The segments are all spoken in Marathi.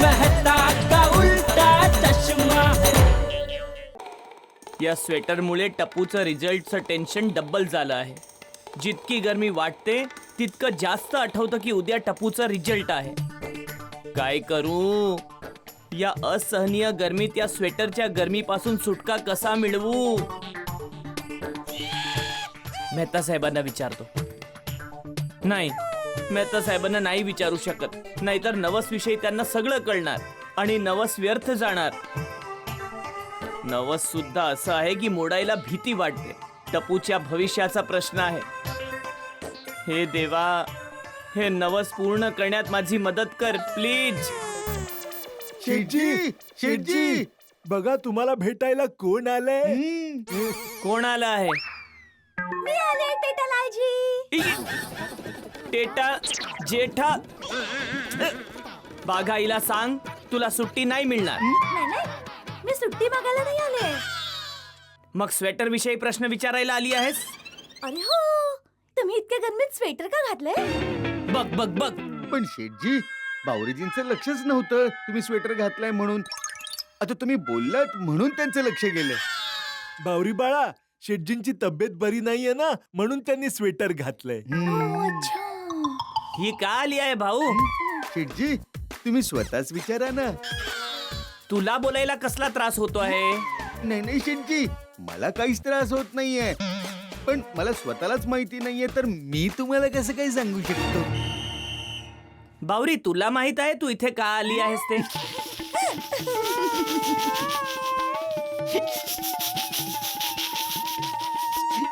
मेहता का उल्टा चष्मा। या स्वेटरमुळे टपूचं रिझल्टचं टेन्शन डबल झालं आहे. जितकी गरमी वाटते तितकं जास्त आठवतं की उद्या टपूचा रिझल्ट आहे. काय करू? या असहनीय गरमीत या स्वेटरच्या गरमीपासून सुटका कसा मिळवू? मेहता साहेबांना विचारतो. नाही, मेहता साहेबांना नाही विचारू शकत, नाहीतर नवस विषयी त्यांना सगळं कळणार आणि नवस व्यर्थ जाणार. नवस सुद्धा असं आहे की मोडायला भीती वाटते. टपूच्या भविष्याचा प्रश्न आहे. हे देवा, हे नवस पूर्ण करण्यात माझी मदत कर प्लीज. शेठजी, शेठजी, बघा तुम्हाला भेटायला कोण आलंय. कोण आला आहे? मी आले टेटलाजी. टेटा जेठा. बाघाईला सांग तुला सुट्टी नाही मिळणार. नाही, मी सुट्टी मागायला नाही आले. मग स्वेटर विषयी प्रश्न विचारायला आली आहेस? अरे हो, तुम्ही इतक्या गरमीत स्वेटर का घातलंय? बघ बघ बघ. पण शेठजी, बावरीजींचं लक्षच नव्हतं तुम्ही स्वेटर घातलाय म्हणून. आता तुम्ही बोललात म्हणून त्यांचं लक्ष गेलं. बावरी बाळा, शेठजींची तब्येत बरी नाहीये ना, म्हणून त्यांनी स्वेटर घातलंय. अच्छा. ही का आली आहे भाऊ? शेठजी, तुम्ही स्वतःच विचारा ना. तुला बोलायला कसला त्रास होतो आहे? नाही नाही शेठजी, मला काहीच त्रास होत नाहीये. पण मला स्वतःलाच माहिती नाहीये तर मी तुम्हाला कसं काही सांगू शकतो. बावरी, तुला माहित आहे तू इथे का आली आहेस ते?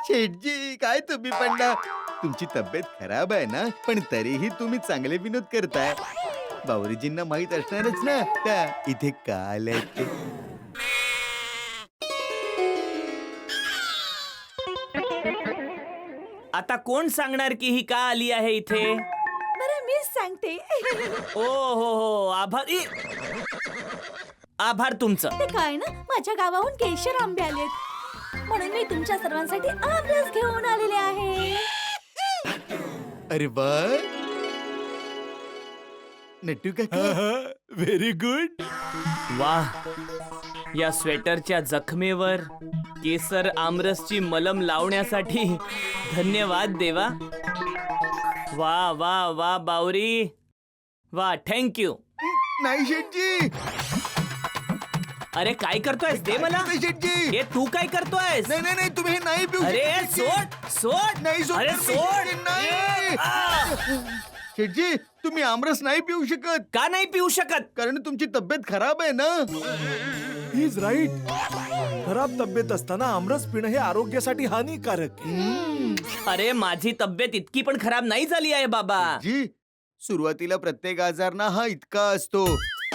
शेठजी, काय तुम्ही पण ना, तुमची तब्येत खराब आहे ना, पण तरीही तुम्ही चांगले विनोद करताय. बावरीजींना माहित असणारच ना त्या इथे का आल्या ते. आता कोण सांगणार की ही का आली आहे इथे? बरं, मीच सांगते. ओ हो, आभार. आभार तुमचं. ते काय ना, माझ्या गावाहून केशर आंबे आलेत म्हणून मी तुमच्या सर्वांसाठी आमरस घेऊन आलेले आहे. अरे वा, नट्टू काका, व्हेरी गुड. वाह, या स्वेटरच्या जखमेवर केसर आमरसची मलम लावण्यासाठी धन्यवाद देवा. वा वा वा बावरी, वा, थँक्यू. नाही शेठजी. अरे काय करतोयस? दे मला. नाही शेठजी. हे तू काय करतोयस? नाही नाही नाही, तुम्ही हे नाही पिऊ अरे शकत, शेठजी. सोड सोड. नाही सोड. अरे सोड. नाही. शेठजी, तुम्ही आमरस नाही पिऊ शकत. का नाही पिऊ शकत? कारण तुमची तब्येत खराब आहे ना. He is right. खराब तब्येत असताना आमरस पिणं हे आरोग्यासाठी हानिकारक आहे. अरे माझी तब्येत इतकी पण खराब नाही झाली आहे बाबा. जी, सुरुवातीला प्रत्येक आजार ना हा इतका असतो,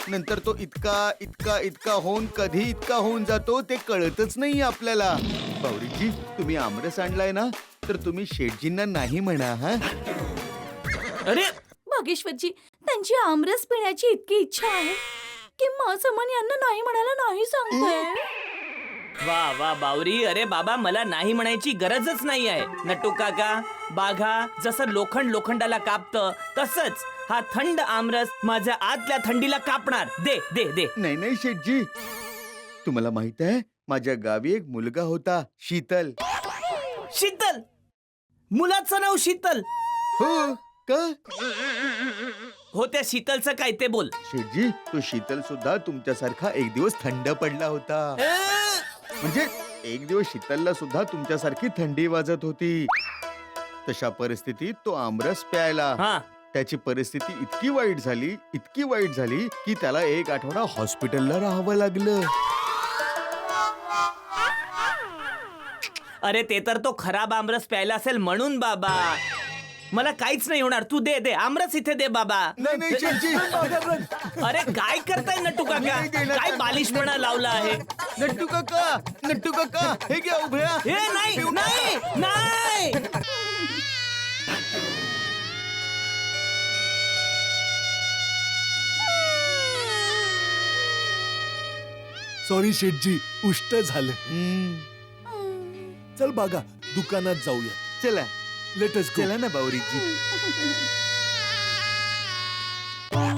नंतर तो इतका इतका इतका होऊन कधी इतका होऊन जातो ते कळतच नाही आपल्याला. बावरीजी, तुम्ही आमरस आणलाय ना, तर तुम्ही शेठजींना नाही म्हणा. हा, अरे भागेश्वरजी, त्यांची आमरस पिण्याची इतकी इच्छा आहे की माझं मन यांना नाही म्हणायला नाही सांगतोय. वा वा बावरी, अरे बाबा मला नाही म्हणायची गरजच नाही आहे. नटू काका, बाघा, जसं लोखंड लोखंडाला कापतं तसंच हा थंड आमरस माझ्या आतल्या थंडीला कापणार. दे दे दे. नाही नाही शेठजी, तुम्हाला माहित आहे माझ्या गावी एक मुलगा होता, शीतल. शीतल? मुलाचं नाव शीतल? हो का? हो, त्या शीतलचं काय ते बोल. शेठजी, तो शीतल सुद्धा तुमच्यासारखा एक दिवस थंड पडला होता. म्हणजे एक दिवस शीतलला सुद्धा तुमच्यासारखी थंडी वाजत होती. तशा परिस्थितीत तो आमरस प्यायला. हा, त्याची परिस्थिती इतकी वाईट झाली की त्याला 1 आठवडा हॉस्पिटलला राहावं लागलं. अरे ते तर तो खराब आमरस प्यायला असेल म्हणून बाबा. मला काहीच नाही होणार. तू दे दे आमरस इथे दे बाबा. नाही नाही शेठजी. अरे काय करताय नटू काका? नाही देणार. काय बालिशपणा लावला आहे? नट्टू काका, हे घ्या उभ्या. हे नाही नाही नाही. सॉरी शेठजी, उष्ट झालं. चल बागा, दुकानात जाऊया. चला लेट अस गो. चला ना बावरीजी.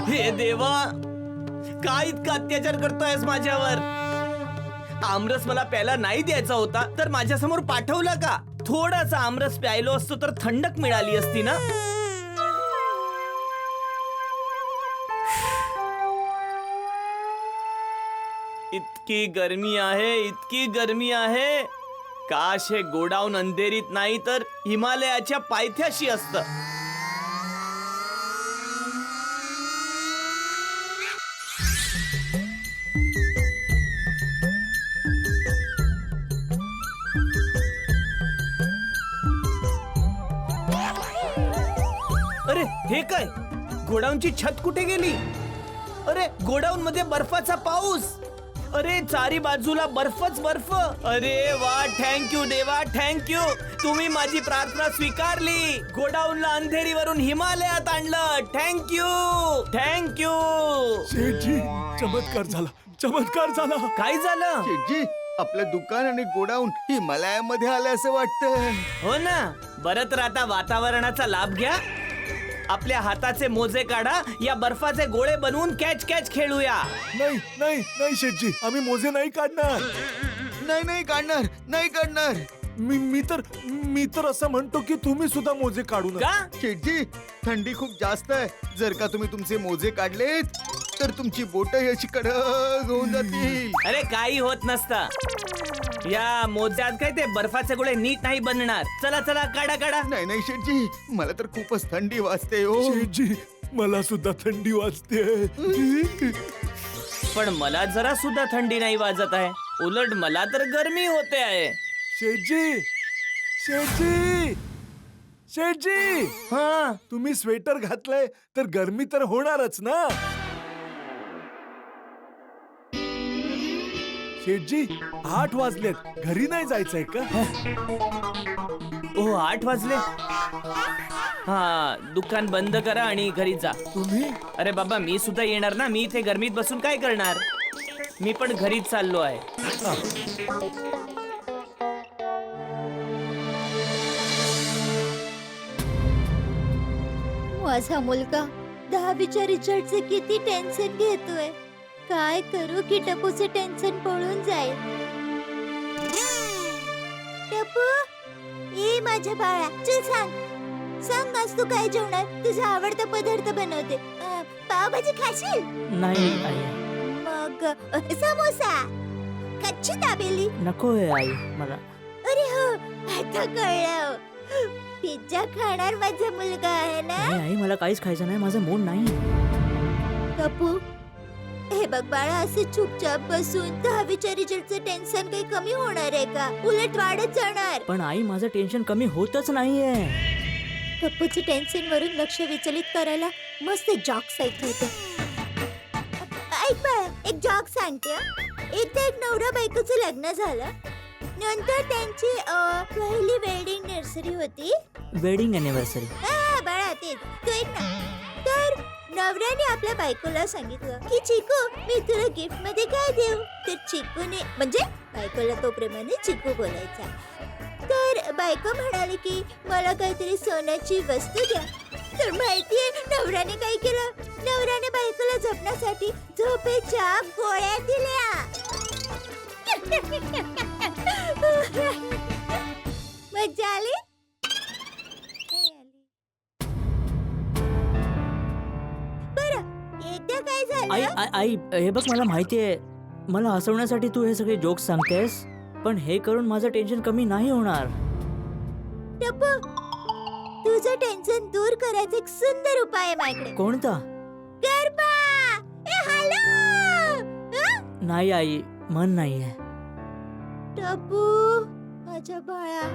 हे देवा, का इतका अत्याचार करतोयस माझ्यावर? आमरस मला प्यायला नाही द्यायचा होता तर माझ्या समोर पाठवला का? थोडासा आमरस प्यायलो असतो तर थंडक मिळाली असती ना. इतकी गरमी आहे, इतकी गरमी आहे. काश हे गोडाऊन अंधेरीत नाही तर हिमालयाच्या पायथ्याशी असतं. अरे हे काय? गोडाऊनची छत कुठे गेली? अरे गोडाऊन मध्ये बर्फाचा पाऊस. अरे चारी बाजूला बर्फच बर्फ. अरे वा, थँक्यू देवा, थँक्यू. तुम्ही माझी प्रार्थना स्वीकारली. गोडाऊनला अंधेरीवरून हिमालयात आणलं. Thank you, thank you. शेठजी, चमत्कार झाला, चमत्कार झाला. काय झालं? शेठजी, आपलं दुकान आणि गोडाऊन हिमालयामध्ये आलं असं वाटतं. हो ना. बरं तर आता वातावरणाचा लाभ घ्या. आपल्या हाताचे मोजे काढा. या बर्फाचे गोळे बनवून कॅच कॅच खेळूया. नाही नाही नाही शेठजी, आम्ही मोजे नाही काढणार. नाही नाही काढणार, नाही काढणार. मी तर असं म्हणतो की तुम्ही सुद्धा मोजे काढू नका. का? शेठजी, थंडी खूप जास्त आहे. जर का तुम्ही तुमचे मोजे काढलेत तर तुमची बोट अशी कडक होऊन जातील. अरे काही होत नसतं. या मोज्यात काय ते बर्फाचे गोळे नीट नाही बनणार. चला चला, काढा काढा. नाही नाही शेठजी, मला तर खूपच थंडी वाजते हो. शेठजी, मला सुद्धा थंडी वाजते. पण मला जरा सुद्धा थंडी नाही वाजत आहे. उलट मला तर गरमी होते आहे. शेठजी, शेठजी, शेठजी, हा, तुम्ही स्वेटर घातलंय तर गरमी तर होणारच ना. शेठजी, 8 वाजलेत, घरी नाही जायचंय का? ओ 8 वाजले. हा, दुकान बंद करा आणि घरी जा. तुम्ही अरे बाबा, मी सुद्धा येणार ना. मी इथे गरमीत बसून काय करणार? मी पण घरीच चाललो आहे. माझा मुलगा 10वीच्या रिझल्टचे किती टेन्शन घेतोय. काय करू की टपूचं टेन्शन पळून जाईल. टपू, ए माझ्या बाळा, चल सांग सांग, आज तू काय जेवणार? तुझा आवडता पदार्थ बनवते. पावभाजी खाशील? नाही आई, मग समोसा, कच्ची दाबेली? नको आहे आई मला. अरे हो, आता कळलं. पिझ्झा खाणार माझा मुलगा आहे ना. आई, मला काहीच खायचं नाही. माझं मूड नाही. टपू, हे बघ बाळा, असे चुपचाप बसून 10वीच्या रिझल्टचं टेन्शन काही कमी होणार आहे का? उलट वाढत जाणार. पण आई, माझं टेन्शन कमी होतच नाहीये. टप्पूचं टेन्शन वरून लक्ष विचलित करायला मस्त जॉक ऐकवते. ऐक बाळा, एक जॉक सांगते हं. एकदा एक नवरा बायकोचं लग्न झालं. नंतर त्यांची पहिली वेडिंग नर्सरी होती. Wedding anniversary. बाळा, तेच तू ऐक ना. तर नवऱ्याने आपल्या बायकोला सांगितलं की चिकू, मी तुला गिफ्ट मध्ये काय देऊ? तर चिकूने, म्हणजे बायकोला तो प्रेमाने चिकू बोलायचा. तर बायको म्हणाली की मला काहीतरी सोन्याची वस्तू द्या. तर माहितीये नवऱ्याने काय केलं? नवऱ्याने बायकोला जपण्यासाठी झोपेच्या गोळ्या दिल्या. मजा आली? आई आई, हे बघ, मला माहितीये मला हसवण्यासाठी तू हे सगळे जोक्स सांगतेस, पण हे करून माझं टेन्शन कमी नाही होणार. टप्पू, तुझं टेन्शन दूर करायचा एक सुंदर उपाय आहे माझ्याकडे. कोणता? गरबा. ए हॅलो. नाही आई, मन नाहीये. टप्पू, माझ्या बाळा,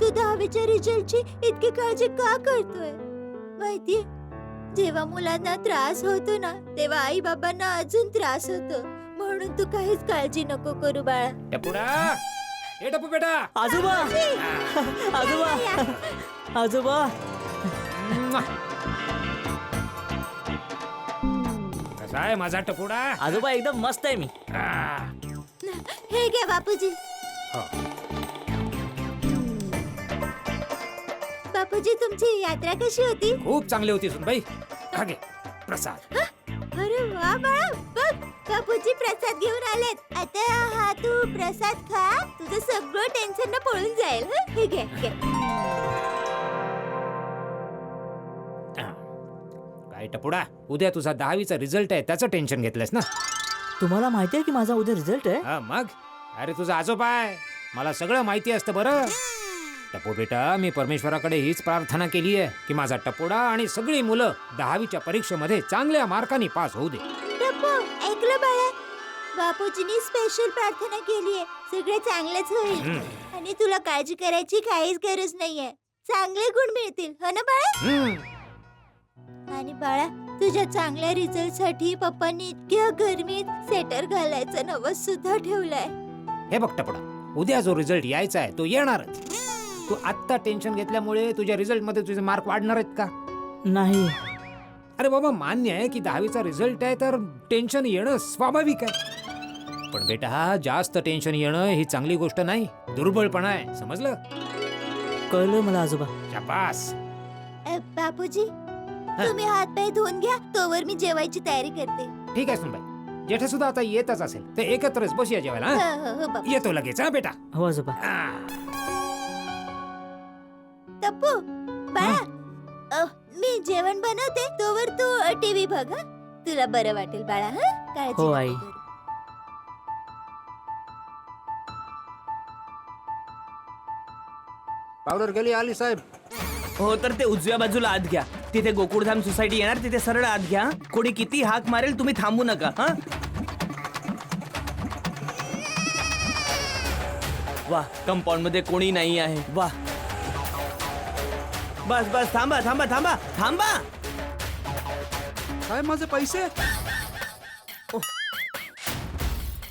तू 10वीच्या रिझल्टची इतकी काळजी का करतोय? माहितीये, जेव्हा मुलांना त्रास होतो ना, तेव्हा आई बाबांना अजून त्रास होतो. म्हणून तू काहीच काळजी नको करू बाळा. टपुडा, ए टपू बेटा. आजोबा, आजोबा, आजोबा. कसा आहे माझा टपुडा? आजोबा एकदम मस्त आहे मी. हे घ्या बापूजी. बापूजी, तुमची यात्रा कशी होती? खूप चांगली होती सुनबाई. घे प्रसाद. अरे वा बाळा, बघ बापूजी प्रसाद घेऊन आलेत. आता हा तू प्रसाद खा, तुझं सगळं टेन्शन ना पळून जाईल. हं? हे घे घे. काय टपुडा, उद्या तुझा 10वीचा रिझल्ट आहे, त्याचं टेन्शन घेतलंस ना? तुम्हाला माहिती आहे की माझा उद्या रिझल्ट आहे? हा मग, अरे तुझा आजोबा आहे, मला सगळं माहिती असतं बरं. टपू बेटा, मी परमेश्वराकडे हीच प्रार्थना केली आहे की माझा टपोडा आणि सगळी मुलं 10वीच्या परीक्षेमध्ये चांगल्या मार्कांनी पास होऊ दे. टप्पू, ऐकलं बाळा, बापूजींनी स्पेशल प्रार्थना केली आहे. सगळं चांगलंच होईल आणि तुला काळजी करायची काहीच गरज नाहीये. चांगले गुण मिळतील, हो ना बाळा? आणि बाळा, तुझ्या चांगल्या रिझल्ट साठी पप्पांनी इतक्या गरमीत स्वेटर घालायचं नवस सुद्धा ठेवलाय. हे बघ टपोडा, उद्या जो रिझल्ट यायचा आहे तो येणारच. तू आत्ता टेन्शन घेतल्यामुळे तुझ्या रिझल्ट मध्ये तुझे मार्क वाढणार आहेत का? नाही. अरे बाबा, मान्य आहे की 10वीचा रिझल्ट आहे तर टेन्शन येणं स्वाभाविक आहे. पण बेटा, जास्त टेन्शन येणं ही चांगली गोष्ट नाही, दुर्बळपणा आहे, समजलं? कळलं मला आजोबा. शाबास. बापूजी, तुम्ही हात पाय धुवून घ्या, तोवर मी जेवायची तयारी करते. ठीक आहे सुनबाई, जेठे सुद्धा आता येतच असेल तर एकत्रच बसूया जेवायला. हो हा? हो हो बापू. येतो लगेच हा बेटा. हो आजोबा. टप्पू, बाळा, मी जेवण बनवते, तोवर तू टीव्ही बघ. हं? तुला बरं वाटेल बाळा. हं? काळजी हो, नको आई. करू. पावडर गेली आली साहेब. हो तर ते उजव्या बाजूला आत घ्या. तिथे गोकुळधाम सोसायटी येणार, तिथे सरळ आत घ्या. कोणी किती हाक मारेल तुम्ही थांबू नका. हा, वा, कंपाऊंड मध्ये कोणी नाही आहे. वा, बस बस, थांबा थांबा थांबा थांबा. काय माझे पैसे?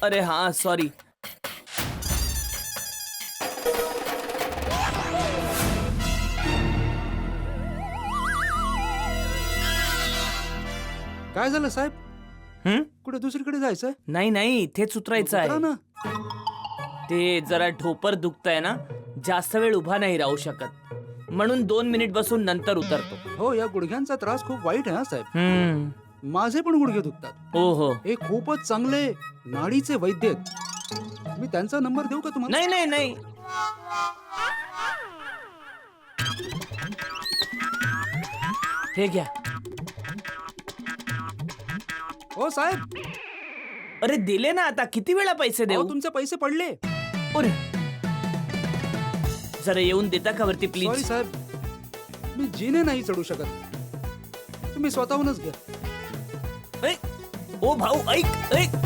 अरे हा, सॉरी. काय झालं साहेब? हं? कुठे दुसरीकडे जायचंय? नाही नाही, इथेच उतरायचं उतरा आहे. ना. ते जरा ढोपर दुखतंय ना, जास्त वेळ उभा नाही राहू शकत, म्हणून 2 मिनिट बसून नंतर उतरतो. हो, या गुडघ्यांचा त्रास खूप वाईट आहे हा साहेब. माझे पण गुडघे दुखतात. हो हो. हे खूपच चांगले नाडीचे वैद्य आहेत. मी त्यांचा नंबर देऊ का तुम्हाला? नाही नाही नाही. हे घ्या. हो साहेब, अरे दिले ना, आता किती वेळा पैसे देऊ? तुमचे पैसे पडले. अरे, जरा येऊन देता का वरती सॉरी प्लीज? साहेब, मी जिने नाही चढू शकत. तुम्ही स्वतःहूनच घ्या. ऐ, ओ भाऊ, ऐक ऐक.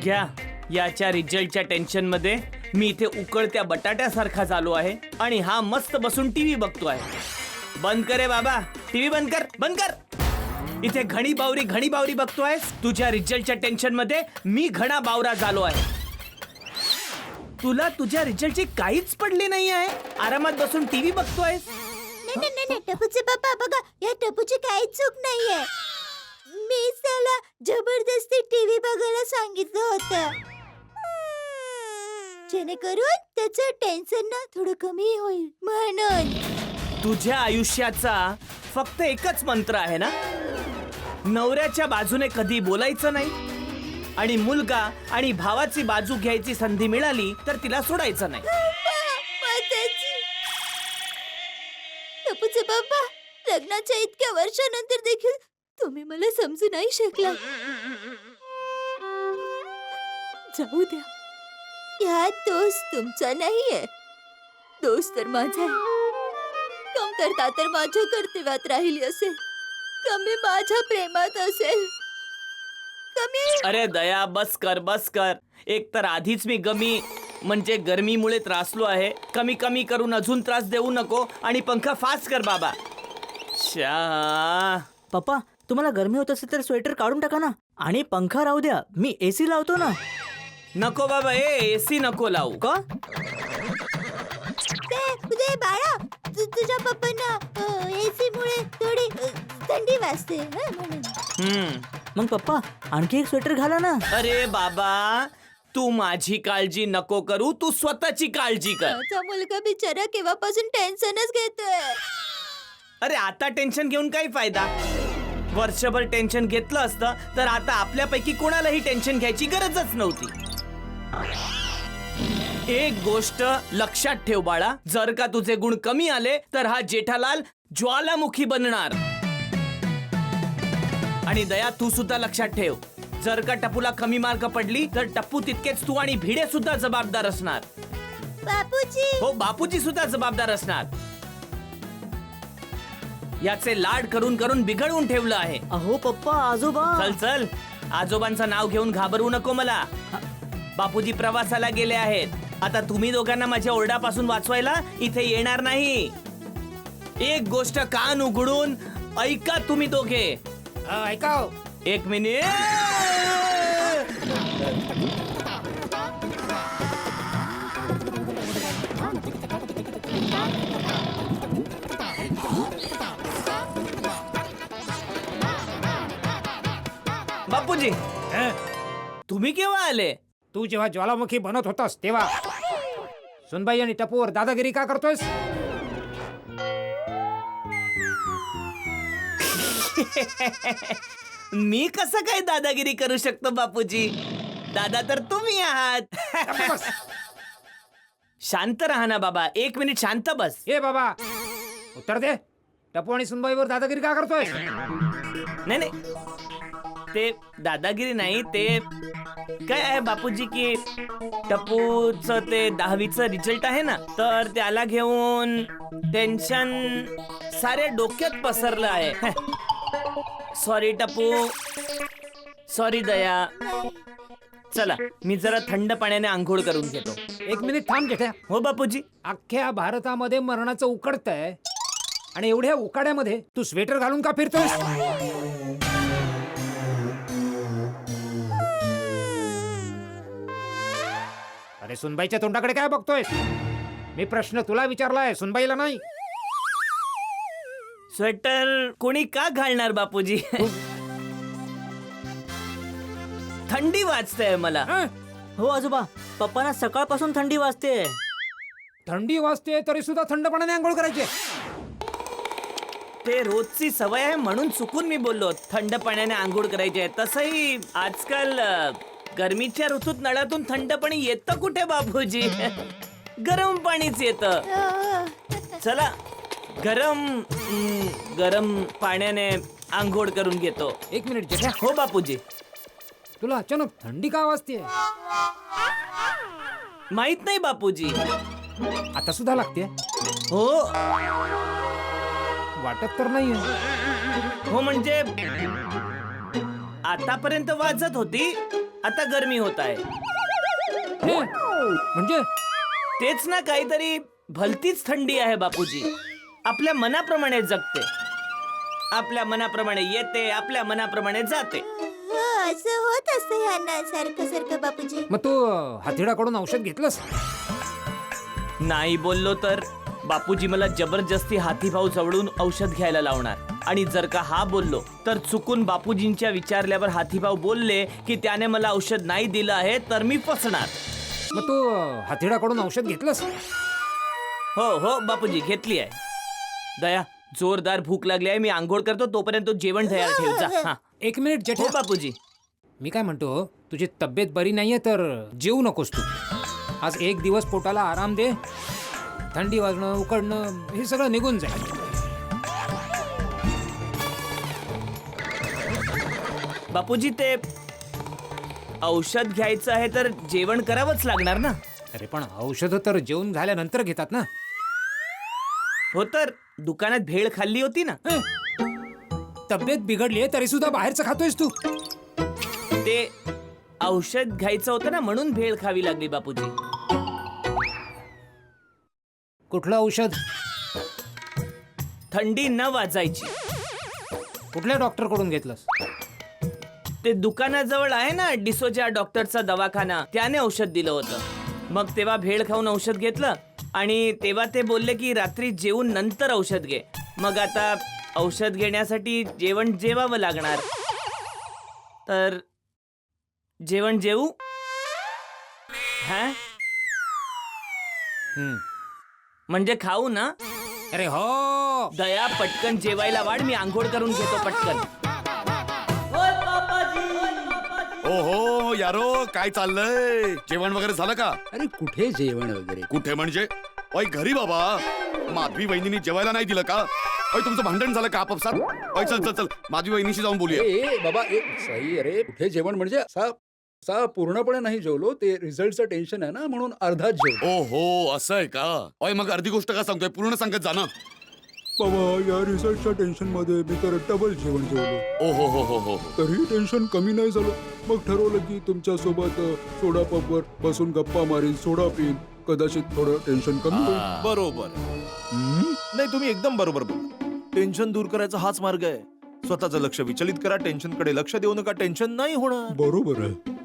घ्या. याच्या रिझल्टच्या टेन्शन मध्ये मी इथे उकळत्या बटाट्यासारखा झालो आहे आणि हा मस्त बसून टीव्ही बघतोय. बंद करे बाबा, टीव्ही बंद कर, बंद कर. इथे घणी बावरी बघतोय. तुझ्या रिझल्टच्या टेन्शन मध्ये मी घणा बावरा झालो आहे. तुला तुझ्या रिझल्टची काहीच पडली नाही आहे, आरामात बसून टीव्ही बघतोय. नाही नाही नाही, टपूचे पप्पा बघा, या टपूची काहीच चूक नाहीये. मी त्याला जबरदस्ती टीव्ही बघायला सांगितलं होतं, जेणेकरून त्याचं टेन्शन ना थोडं कमी होईल म्हणून. तुझ्या आयुष्याचा फक्त एकच मंत्र आहे ना, नवऱ्याच्या बाजूने कधी बोलायचं नाही आणि मुलगा आणि भावाची बाजू घ्यायची संधी मिळाली तर तिला सोडायचं नाही. टपूचे पप्पा, लग्नाच्या इतक्या वर्षानंतर देखील तुम्ही मला समजू नाही शकला. जाऊ द्या, या दोस्त तुमचा नाहीये, दोस्त तर माझा आहे. कमतरता तर माझ्या कर्तव्यात राहिली असेल, कमी माझ्या प्रेमात असेल, कमी. अरे दया, बस कर बस कर. एक तर आधीच मी म्हणजे गरमीमुळे त्रासलो आहे. कमी कमी करून अजून त्रास देऊ नको आणि पंखा फास्ट कर बाबा. शा. पप्पा, तुम्हाला गरमी होत असेल तर स्वेटर काढून टाका ना आणि पंखा राहू द्या, मी एसी लावतो ना. नको बाबा, एसी नको लावू. का? ते बाळा, तुझ्या पप्पांना एसी मुळे थोडी असते हं, म्हणून. हम्म. मग पप्पा आणखी एक स्वेटर घाला ना. अरे बाबा, तू माझी काळजी नको करू, तू स्वतःची काळजी कर. माझा मुलगा बिचारा केव्हापासून टेन्शनच घेतोय. अरे आता टेन्शन घेऊन काही फायदा. वर्षभर टेन्शन घेतलं असतं तर आता आपल्यापैकी कोणालाही टेन्शन घ्यायची गरजच नव्हती. एक गोष्ट लक्षात ठेव बाळा, जर का तुझे गुण कमी आले तर हा जेठालाल ज्वालामुखी बनणार. आणि दया, तू सुद्धा लक्षात ठेव, जर का टपूला कमी मार्क पडली तर टप्पू तितकेच तू आणि भिडे सुद्धा जबाबदार असणार. बापूजी हो, बापूजी सुद्धा जबाबदार असणार. याचे लाड करून करून बिघडवून ठेवलं आहे. अहो पप्पा, आजोबा. चल चल, आजोबांचं नाव घेऊन घाबरू नको मला. बापूजी प्रवासाला गेले आहेत. आता तुम्ही दोघांना माझ्या ओरडापासून वाचवायला इथे येणार नाही. एक गोष्ट कान उघडून ऐका तुम्ही दोघे. ऐका हो. एक मिनिट. बापूजी, हं? तुम्ही केव्हा आले? तू जेव्हा ज्वालामुखी बनत होतास तेव्हा सुनबाई आणि टपूवर दादागिरी का करतोयस? मी कसं काय दादागिरी करू शकतो बापूजी? दादा तर तुम्ही आहात. बस. शांत राहा ना बाबा, 1 मिनिट शांत बस. ए बाबा, उत्तर दे. टपू आणि सुनबाईवर दादागिरी का करतोय? नाही नाही, ते दादागिरी नाही, ते काय आहे बापूजी की टपूच ते 10वीचं रिझल्ट आहे ना, तर त्याला घेऊन टेन्शन साऱ्या डोक्यात पसरलं आहे. सॉरी टपू, सॉरी दया. चला, मी जरा थंड पाण्याने आंघोळ करून घेतो. 1 मिनिट थांब जेठ्या. हो बापूजी. अख्ख्या भारतामध्ये मरणाचं उकडतंय आणि एवढ्या उकाड्यामध्ये तू स्वेटर घालून का फिरतोयस? अरे सुनबाईच्या तोंडाकडे काय बघतोयस? मी प्रश्न तुला विचारलाय, सुनबाईला नाही. स्वेटर कोणी का घालणार बापूजी? थंडी वाजते मला. हं? हो आजोबा, पप्पांना सकाळपासून थंडी वाजते. थंडी वाजते तरी सुद्धा थंड पाण्याने आंघोळ करायचे. ते रोजची सवय आहे म्हणून चुकून मी बोललो थंड पाण्याने आंघोळ करायची आहे. तसंही आजकाल गरमीच्या ऋतूत नळातून थंड पाणी येतं कुठे बापूजी? गरम पाणीच येतं. चला, गरम पाण्याने आंघोळ करून घेतो. 1 मिनिट जेठ्या, हो बापूजी. तुला अचानक थंडी का वाजते? माहित नाही बापूजी. आता सुद्धा लागते? हो वाटत तर नाहीये. हो, म्हणजे आतापर्यंत वाजत होती, आता गरमी होत आहे. हे, म्हणजे तेच ना, काहीतरी भलतीच थंडी आहे बापूजी. आपल्या मनाप्रमाणे जगते, आपल्या मनाप्रमाणे येते, आपल्या मनाप्रमाणे जाते. हो, असं होत असतं यांना सारखं सारखं बापूजी. मग तू हातीडाकडून औषध घेतलंस? नाही बोललो तर बापूजी मला जबरदस्ती हातीभाऊ जवळून औषध घ्यायला लावणार. आणि जर का हा बोललो तर चुकून बापूजींच्या विचारल्यावर हातीभाऊ बोलले की त्याने मला औषध नाही दिलं आहे तर मी फसणार. मग तू हातीडाकडून औषध घेतलंस? हो हो बापूजी, घेतली आहे. दया, जोरदार भूक लागली आहे, मी आंघोळ करतो, तोपर्यंत जेवण तयार ठेव जा. हा. 1 मिनिट हो जेठ्या. बापूजी. मी काय म्हणतो, तुझी तब्येत बरी नाहीये तर जेवू नकोस तू. आज 1 दिवस पोटाला आराम दे. थंडी वाजणं, उकडणं हे सगळं निघून जाईल. बापूजी, ते औषध घ्यायचं आहे तर जेवण करावंच लागणार ना. अरे पण औषधं तर जेवून झाल्यानंतर घेतात ना. हो, तर दुकानात भेळ खाल्ली होती ना. हे, तब्येत बिघडली तरी सुद्धा बाहेरचं खातोयस तू. ते औषध घ्यायचं होतं ना म्हणून भेळ खावी लागली बापूजी. कुठलं औषध? थंडी न वाजायची. कुठल्या डॉक्टर कडून घेतलंस? ते दुकानाजवळ आहे ना डिसोजा डॉक्टरचा दवाखाना, त्याने औषध दिलं होतं. मग तेव्हा भेळ खाऊन औषध घेतलं आणि तेव्हा ते बोलले की रात्री जेवून नंतर औषध घे. मग आता औषध घेण्यासाठी जेवण जेवावं लागणार. तर जेवण जेवू? हा म्हणजे खाऊ ना? अरे हो. दया पटकन जेवायला वाढ, मी आंघोळ करून घेतो पटकन. ओहो यारो, काय चाललंय? जेवण वगैरे झालं का? अरे कुठे जेवण वगैरे? कुठे म्हणजे? ओय घरी बाबा. माधवी वहिनीने जेवायला नाही दिलं का? ओय तुमचं भांडण झालं का आपापसात? ओय चल चल चल माधवी वहिनीशी जाऊन बोलूया. ए बाबा ए सई, अरे कुठे जेवण म्हणजे असा पूर्णपणे नाही जेवलो. ते रिझल्टचं टेन्शन आहे ना, म्हणून अर्धाच जेवलो. ओहो असं आहे का? ओय मग अर्धी गोष्ट का सांगतोय? पूर्ण सांगत जा ना. बाबा या रिझल्टच्या टेन्शन मध्ये मी तर डबल जेवण जेवलो. ओहो हो हो हो. तरी टेन्शन कमी नाही झालं. मग ठरवलं की तुमच्या सोबत सोडा पबवर बसून गप्पा मारीन, सोडा पिन, कदाचित थोडं टेन्शन कमी होईल. बरोबर. नाही, तुम्ही एकदम बरोबर बोला. टेन्शन दूर करायचा हाच मार्ग आहे. स्वतःचं लक्ष विचलित करा, टेन्शन कडे लक्ष देऊ नका, टेन्शन नाही होणार. बरोबर आहे.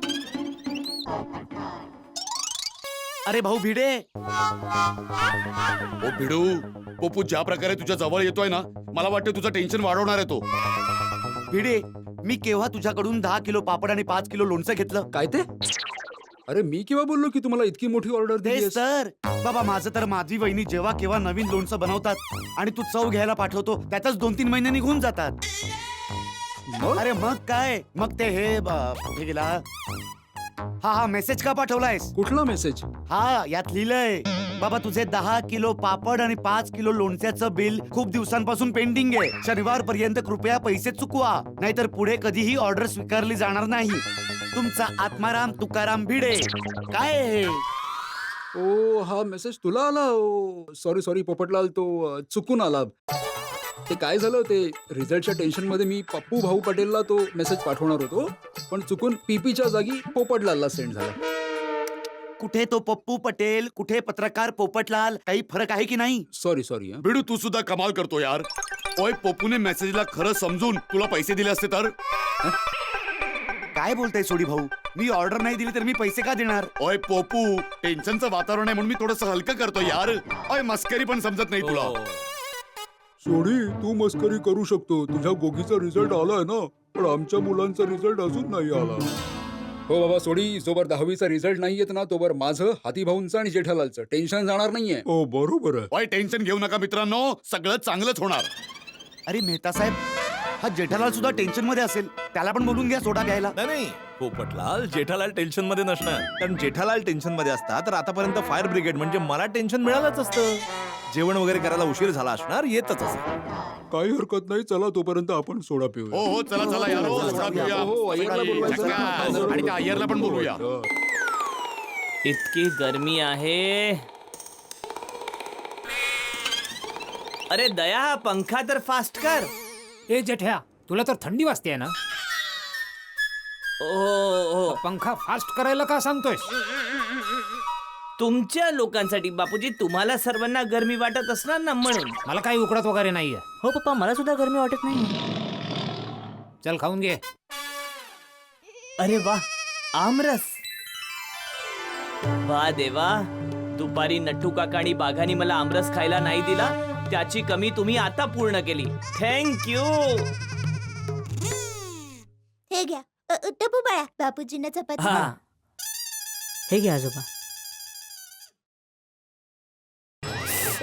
अरे भाऊ भिडे, ओ भिडू, पोपू ज्या प्रकारे तुझ्या जवळ येतोय ना, मला वाटतं तुझं टेन्शन वाढवणार आहे तो. भिडे, मी केव्हा तुझ्याकडून 10 किलो पापड आणि 5 किलो लोणचं घेतलं? काय ते? अरे मी केव्हा बोललो की तुम्हाला इतकी मोठी ऑर्डर ते दिली? सर, बाबा माझं तर माधवी वहिनी जेव्हा केव्हा नवीन लोणचं बनवतात आणि तू चव घ्यायला पाठवतो, त्यातच 2-3 महिने निघून जातात. अरे मग काय, मग ते हे कुठे गेला? हा मेसेज का पाठवलायस? कुठला मेसेज? हा यात लिहिलंय, बाबा तुझे 10 किलो पापड आणि 5 किलो लोणच्याचं बिल खूप दिवसांपासून पेंडिंग आहे. शनिवार पर्यंत कृपया पैसे चुकवा, नाहीतर पुढे कधीही ऑर्डर स्वीकारली जाणार नाही. तुमचा आत्माराम तुकाराम भिडे. काय हे? ओ हा मेसेज तुला आला? ओ सॉरी पोपटलाल, तो चुकून आला. ते काय झालं, ते रिझल्टच्या टेन्शन मध्ये मी पप्पू भाऊ पटेलला तो मेसेज पाठवणार होतो, पण चुकून पीपीच्या जागी पोपटलालला सेंड झाला. कुठे तो पप्पू पटेल, कुठे पत्रकार पोपटलाल, काही फरक आहे की नाही? सॉरी. भिडू तू सुद्धा कमाल करतो यार. ओय पोपूने मेसेजला खरं समजून तुला पैसे दिले असते तर? काय बोलताय सोडी भाऊ, मी ऑर्डर नाही दिली तर मी पैसे का देणार? ओय पोपू, टेन्शनचं वातावरण आहे म्हणून मी थोडंसं हलकं करतो यार. ओय मस्करी पण समजत नाही तुला. सोडी, तू मस्करी करू शकतो, तुझ्या गोगीचा रिझल्ट आलाय ना, पण आमच्या मुलांचा रिझल्ट अजून नाही आला. हो बाबा सोडी, जोवर 10वीचा रिझल्ट नाही येत ना, तोवर माझं, हाती भाऊंचं आणि जेठालालचं टेन्शन जाणार नाहीये. हो बरोबर आहे. ओय टेन्शन घेऊ नका मित्रांनो, सगळं चांगलंच होणार. अरे मेहता साहेब, हा जेठालाल सुद्धा टेन्शन मध्ये असेल, त्याला पण बोलून घ्या सोडा घ्यायला. नाही पोपटलाल, जेठालाल टेन्शन मध्ये नसणार, कारण जेठालाल टेन्शन मध्ये असता तर आतापर्यंत फायर ब्रिगेड म्हणजे मला टेन्शन मिळालंच असतं. जेवण वगैरे करायला उशीर झाला असणार, येतच असेल. काही हरकत नाही, चला तोपर्यंत आपण सोडा पिऊ. हो हो चला चला यार, हो, सोडा पिऊया. आणि त्या अय्यरला पण बोलूया. इतकी गरमी आहे. अरे दया, पंखा तर फास्ट कर. ए जेठ्या, तुला तर थंडी वाजते ना, ओ पंखा फास्ट करायला का सांगतोय? तुमच्या लोकांसाठी बापूजी, तुम्हाला सर्वांना गरमी वाटत असणार ना म्हणून. मला काही उकडत वगैरे नाहीये. हो पप्पा, मला सुद्धा गरमी वाटत नाही. चल खाऊन घे. अरे वा, आमरस. वा देवा, दुपारी नट्टू काका आणि बाघानी मला आमरस खायला नाही दिला, त्याची कमी तुम्ही आता पूर्ण केली. थँक्यू. हे घ्या. टपू बाळा, बापूजींना चपाती. हा, हे घ्या आजोबा.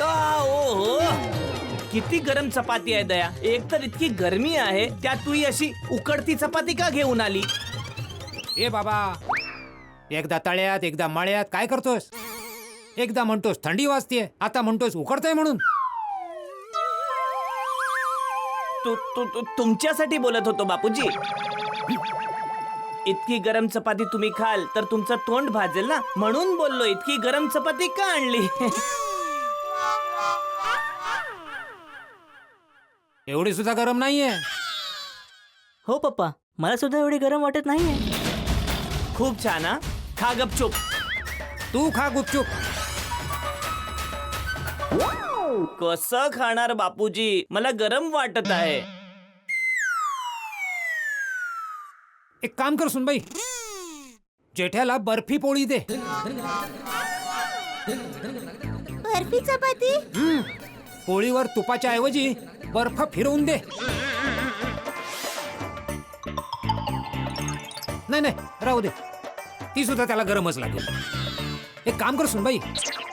ओहो, किती गरम चपाती आहे दया. एक तर इतकी गरमी आहे, त्यात तू ही अशी उकडती चपाती का घेऊन आली? ए बाबा, एकदा तळ्यात एकदा मळ्यात काय करतोस? एकदा म्हणतोस थंडी वाजतेय, आता म्हणतोस उकडतंय म्हणून. तुमच्यासाठी बोलत होतो बापूजी. इतकी गरम चपाती तुम्ही खाल तर तुमचं तोंड भाजेल ना, म्हणून बोललो इतकी गरम चपाती का आणली. एवढी सुद्धा गरम नाहीये. हो पप्पा, मला सुद्धा एवढी गरम वाटत नाहीये. खूप छान. हा, खा गपचूप. तू खा गुपचूप. कसं खाणार बापूजी, मला गरम वाटत आहे. एक काम कर सुनबाई, जेठ्याला बर्फी पोळी दे. बर्फी चपाती. पोळीवर तुपाच्या ऐवजी बर्फ फिरवून दे. नाही नाही राहू दे, ती सुद्धा त्याला गरमच लागेल. एक काम कर सुनबाई,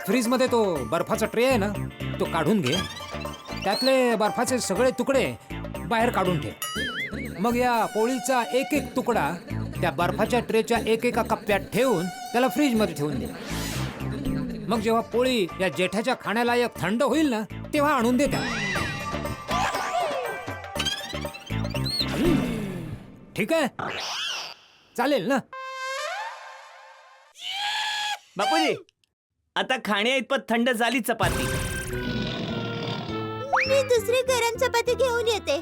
फ्रीज मध्ये तो बर्फाचा ट्रे आहे ना, तो काढून घे. त्यातले बर्फाचे सगळे तुकडे बाहेर काढून ठेव. मग या पोळीचा एक एक तुकडा त्या बर्फाच्या ट्रेच्या एका कप्प्यात ठेवून त्याला फ्रीज मध्ये ठेवून दे. मग जेव्हा पोळी या जेठाच्या खाण्यालायक थंड होईल ना, तेव्हा आणून दे त्याला. ठीक आहे, चालेल ना? बापूजी, आता खाण्या इतपत थंड झाली चपाती. मी दुसरी गरम चपाती घेऊन येते.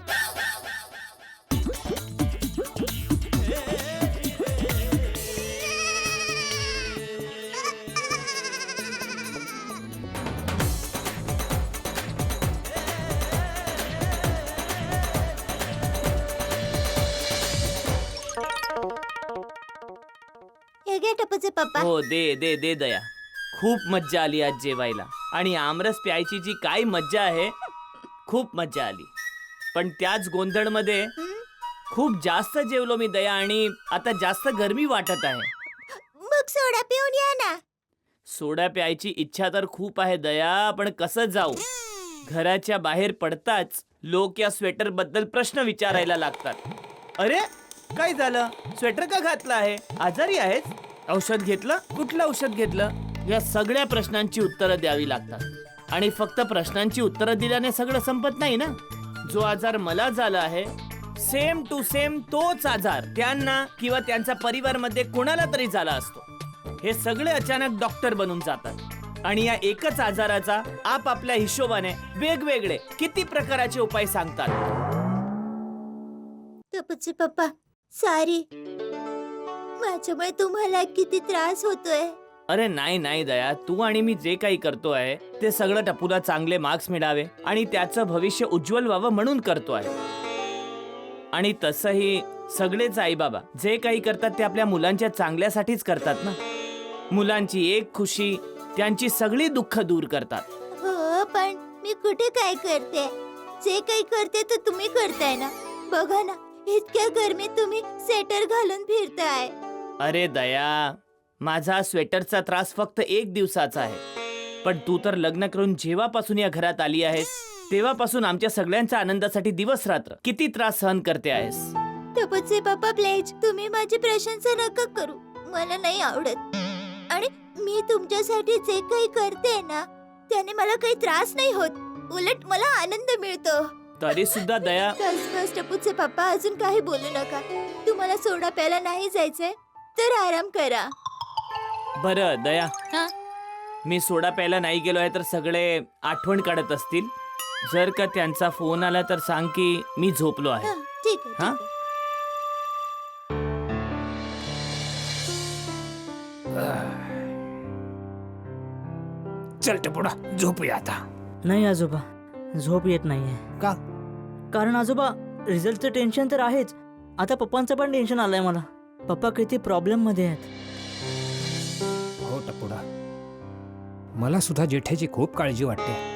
हे घे टपूचे पप्पा. हो, दे दे दे दया. खूप मज्जा आली आज जेवायला. आणि आमरस प्यायची जी काय मज्जा आहे, खूप मज्जा आली. पण त्याच गोंधळमध्ये खूप जास्त जेवलो मी दया, आणि आता जास्त गरमी वाटत आहे. मग सोडा पिऊन या ना. सोडा प्यायची इच्छा तर खूप आहे दया, पण कसं जाऊ? घराच्या बाहेर पडताच लोक या स्वेटर बद्दल प्रश्न विचारायला लागतात. अरे काय झालं? स्वेटर का घातलं आहे? आजारी आहेस? औषध घेतलं? कुठलं औषध घेतलं? या सगळ्या प्रश्नांची उत्तरं द्यावी लागतात. आणि फक्त प्रश्नांची उत्तरं दिल्याने सगळं संपत नाही ना. जो आजार मला झाला आहे, सेम टू सेम तोच आजार त्यांना किंवा त्यांच्या परिवारमध्ये कोणाला तरी झाला असतो. हे सगळे अचानक डॉक्टर बनून जातात आणि या एकच आजाराचा आपापल्या हिशोबाने वेगवेगळे किती प्रकाराचे उपाय सांगतात. टपूचे पप्पा, सॉरी. माझ्यामुळे तुम्हाला किती त्रास होतोय. अरे नाही नाही दया, तू आणि मी जे काही करतोय ते सगळं टपूला चांगले मार्क्स मिळावे आणि त्याचं भविष्य उज्ज्वल व्हावं म्हणून करतोय. आणि तसंही सगळेच आई बाबा जे काही करतात ते आपल्या मुलांच्या चांगल्यासाठीच करतात ना. मुलांची एक खुशी त्यांची सगळी दुःख दूर करतात. हो, पण मी कुठे काय करते? जे काही करते तर तुम्ही करताय ना. बघा ना, इतक्या गरमीत तुम्ही स्वेटर घालून फिरताय. अरे दया, माझा स्वेटरचा त्रास फक्त 1 दिवसाचा आहे. पण तू तर लग्न करून जेव्हापासून या घरात आली आहेस तेव्हापासून आमच्या सगळ्यांच्या आनंदासाठी दिवस रात्र किती त्रास सहन करते आहेस. टपूचे पप्पा, प्लीज तुम्ही माझी प्रशंसा नका करू. मला नाही आवडत. आणि मी तुमच्यासाठी जे काही करते ना, त्याने मला काही त्रास नाही होत. उलट मला आनंद मिळतो. तरी सुद्धा दया, बस टपूचे पप्पा, अजून काही बोलू नका. तुम्हाला सोडा प्यायला नाही जायचंय तर आराम करा. बरं दया, हा? मी सोडा प्यायला नाही गेलो आहे तर सगळे आठवण काढत असतील. जर का त्यांचा फोन आला तर सांग की मी झोपलो आहे. हं, ठीक आहे, ठीक हा? आहे. चल टपोडा, झोपूया आता. नाही आजोबा, झोप येत नाहीये. का? कारण आजोबा, रिझल्टचं टेन्शन तर आहेच. आता पप्पांचं पण टेन्शन आलंय मला. पप्पा किती प्रॉब्लेम मध्ये आहेत. हो टपोडा, मला सुद्धा जेठ्याची खूप काळजी वाटते.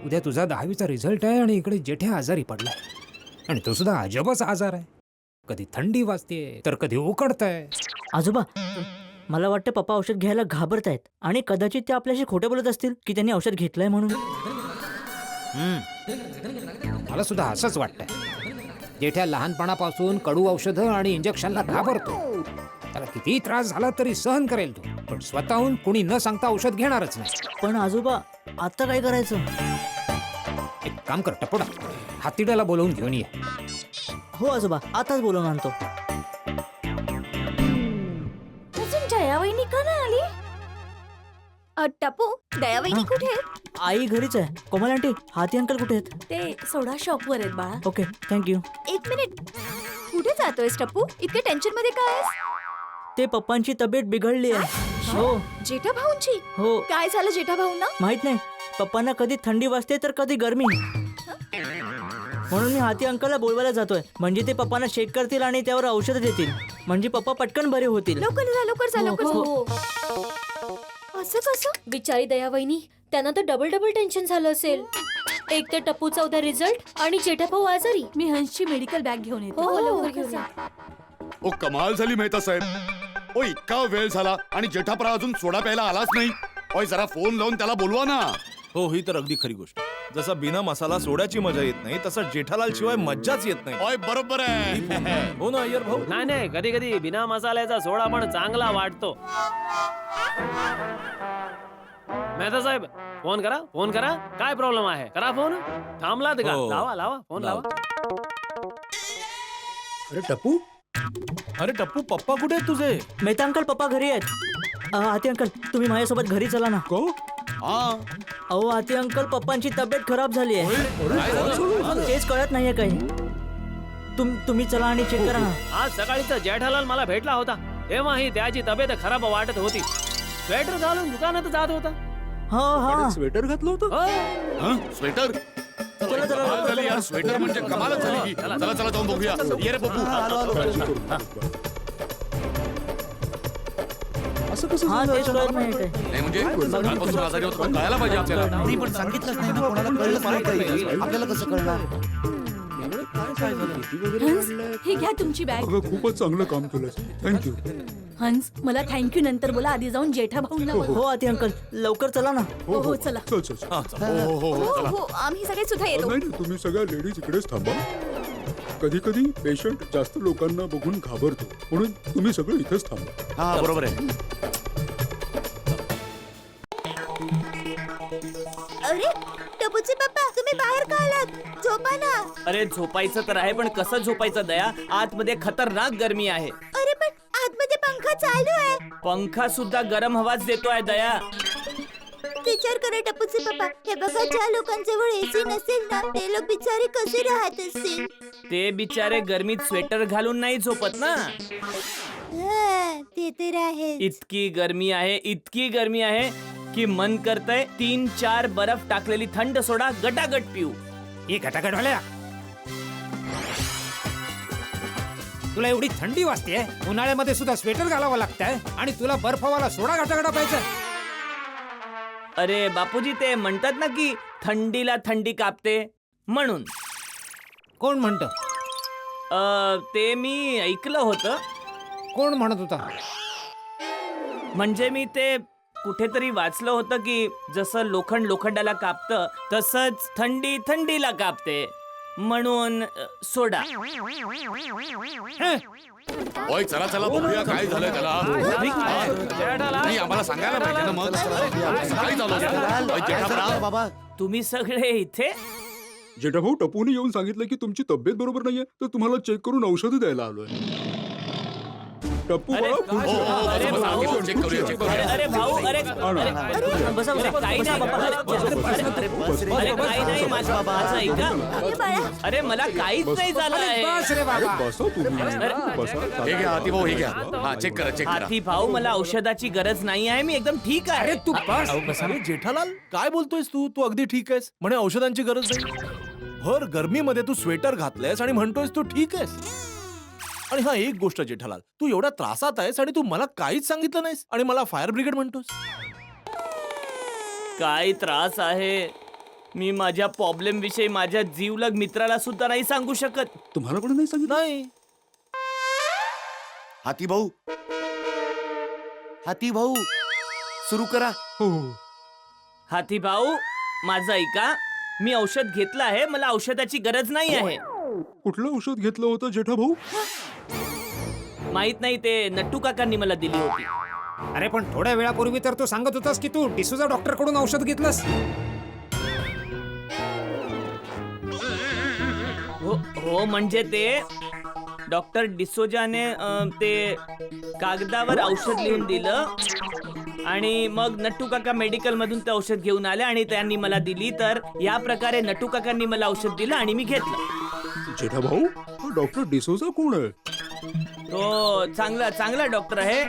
उद्या तुझा 10वीचा रिझल्ट आहे आणि इकडे जेठ्या आजारी पडलाय. आणि तो सुद्धा अजबच आजार आहे. कधी थंडी वाजते तर कधी उकडतंय. आजोबा, मला वाटतं पप्पा औषध घ्यायला घाबरतायत आणि कदाचित ते आपल्याशी खोटे बोलत असतील की त्यांनी औषध घेतलंय म्हणून. मला सुद्धा असंच वाटतंय. जेठ्या लहानपणापासून कडू औषधं आणि इंजेक्शनला घाबरतो. त्याला किती त्रास झाला तरी सहन करेल तो, पण स्वतःहून कुणी न सांगता औषध घेणारच नाही. पण आजोबा, आता काय करायचं? एक काम कर टपोडा, हातीड्याला बोलवून घेऊन ये. हो आजोबा, आताच बोलवून आणतो. अजून जयावहिनी का नाही आली? टपू, दयावहिनी कुठे आहेत? आई घरीच आहे. कोमल आंटी, हाती अंकल कुठे आहेत? ते सोडा शॉपवर आहेत बाळा. Okay, thank you. एक मिनिट, कुठे जातोयस टप्पू? इतके टेन्शन मध्ये काय आहेस? ते पप्पांची तब्येत बिघडली आहे. हो जेठा भाऊंची? हो. काय झालं जेठा भाऊंना? माहित नाही, पप्पांना कधी थंडी वाजते तर कधी गरमी. म्हणून मी हाती अंकलला बोलवायला जातोय. म्हणजे ते पप्पांना चेक करतील आणि त्यावर औषध देतील. म्हणजे पप्पा पटकन बरे होतील. लवकर जा, लवकर जा, लवकर हो. जा. असं कसं? बिचारी दयावहिनी, त्यांना तर डबल टेन्शन झालं असेल. एक तर टप्पूचा उद्या रिझल्ट आणि जेठाभाऊ आजारी. मी हंसची मेडिकल बॅग घेऊन येते. हो लवकर घेऊन या. ओ कमाल झाली मेहता साहेब. ओ इतका वेळ झाला आणि जेठापरा अजून सोडा प्यायला आलाच नाही. ओय जरा फोन लावून त्याला बोलवा ना. हो ही तर अगदी खरी गोष्ट. जसा बिना मसाला सोड्याची मजा येत नाही तसा जेठालाल शिवाय मज्जाच येत नाही. ओय बरोबर आहे. हो ना अय्यर भाऊ. नाही नाही, कधी कधी बिना मसाल्याचा सोडा पण चांगला वाटतो. मेहता साहेब फोन करा. काय प्रॉब्लेम आहे? करा फोन. थांबलात का? हो. लावा फोन लावा. अरे टप्पू, अरे टप्पू पप्पा कुठे आहेत तुझे? मेहता अंकल पप्पा घरी आहेत. आती अंकल तुम्ही माझ्यासोबत घरी चला ना. का? हा अहो आती अंकल पप्पांची तब्येत खराब झाली आहे. तेच कळत नाहीये काही. तुम्ही चला आणि चेक करा ना. आज सकाळीच जेठालाल मला भेटला होता, तेव्हाही त्याची तब्येत खराब वाटत होती. स्वेटर घालून दुकानात जात होता. हा स्वेटर घातलं होतं? हो. हं? स्वेटर कमाल झाली यार. स्वेटर म्हणजे कमालच झाली ही. चला जाऊन बघूया. ये रे बघू. असं कसं हा झालं तेच कळत नाही काही. नाही म्हणजे कालपासून आजारी होतो पण कळायला पाहिजे आपल्याला. पण सांगितलंच नाही ना कोणाला. कळलं मला काही. आपल्याला कसं कळणार? हंस, हे घ्या तुमची बॅग. अगं खूपच चांगलं काम केलंस. थँक्यू. हंस, मला थँक्यू नंतर बोला, आधी जाऊन जेठाभाऊंना बोला. हो आती अंकल लवकर चला ना. हो चला. चल. हो आम्ही सगळे सुद्धा येतो. नाही तुम्ही सगळ्या लेडीज इकडेच थांबा. कधी कधी पेशंट जास्त लोकांना बघून घाबरतो, म्हणून तुम्ही सगळं इथेच थांबा. हा बरोबर आहे. अरे टपूचे पप्पा, तुम्ही बाहेर का आलात? झोपा ना. अरे झोपायचं तर आहे, पण कसं झोपायचं दया? आतमध्ये खतरनाक गरमी आहे. अरे पण आतमध्ये पंखा चालू आहे. पंखा सुद्धा गरम हवाच देतोय दया. विचार करा टपूचे पप्पा, हे बघा ज्या लोकांजवळ एसी नसेल ना, ते लोक बिचारे कसे राहत असतील. ते बिचारे गरमीत स्वेटर घालून नाही झोपत ना. हा, ते तर आहे. इतकी गरमी आहे की मन करतंय 3-4 बर्फ टाकलेली थंड सोडा गटागट पिऊ. हे गटागट वाल्या, तुला एवढी थंडी वाजते, उन्हाळ्यामध्ये सुद्धा स्वेटर घालावं लागतंय आणि तुला बर्फवाला सोडा गटागटा प्यायचा. अरे बापूजी, ते म्हणतात ना की थंडीला थंडी कापते म्हणून. कोण म्हणत? ते मी ऐकलं होतं. कोण म्हणत होता? म्हणजे मी ते कुठेतरी वाचलं होतं की जसं लोखंड लोखंडाला कापतं तसंच थंडी थंडीला कापते म्हणून सोडा. ओय चला बघूया काय झालंय त्याला. नाही आम्हाला सांगायला पाहिजे ना मग. सकाळी झालं असतं. ओय, जेठापरा. बाबा तुम्ही सगळे इथे? जेठाभाऊ टपूने येऊन सांगितलं की तुमची तब्येत बरोबर नाहीये, तर तुम्हाला चेक करून औषधं द्यायला आलोय. टप्पू अरे, बाळा, हो, हो, अरे, बसा, भाऊ, बसा, चेक करूया, चेक करूया. अरे भाऊ, अरे बसा काही नाही बाबा. अरे काही नाही माझं ऐका. हे बाळा, अरे मला काहीच नाही झालं आहे. बस रे बाबा. बसा तुम्ही. बसा. हे घ्या हाती भाऊ, हे घ्या. हा चेक करा. हाती भाऊ, मला औषधाची गरज नाही आहे. मी एकदम ठीक आहे. अरे तू बस. अरे जेठालाल काय बोलतोयस तू? तू अगदी ठीक आहेस म्हणे, औषधांची गरज नाही. भर गरमीमध्ये तू स्वेटर घातलंयस आणि म्हणतोयस तू ठीक आहेस. आणि हा एक गोष्ट जेठालाल, तू एवढ्या त्रासात आहेस आणि तू मला काहीच सांगितलं नाहीस आणि मला फायर ब्रिगेड म्हणतोस. काय त्रास आहे? मी माझ्या प्रॉब्लेम विषयी माझ्या जीवलग मित्राला सुद्धा नाही सांगू शकत. तुम्हाला कोणी नाही सांगितलं? नाही. हाती भाऊ सुरू करा. हो. हाती भाऊ, माझं ऐका. मी औषध घेतलं आहे. मला औषधाची गरज नाही आहे. कुठलं औषध घेतलं होतं जेठाभाऊ? माहित नाही, ते नट्टू काकांनी मला दिली होती. अरे पण थोड्या वेळापूर्वी तर तू सांगत होतास की तू डिसूजा डॉक्टर कडून औषध घेतलंस. हो म्हणजे ते डॉक्टर डिसोजाने ते कागदावर औषध लिहून दिलं आणि मग नट्टू काका मेडिकल मधून ते औषध घेऊन आले आणि त्यांनी मला दिली. तर या प्रकारे नट्टू काकांनी मला औषध दिलं आणि मी घेतलं. जेठाभाऊ, हा डॉक्टर डिसोजा कोण आहे? तो चांगला डॉक्टर आहे.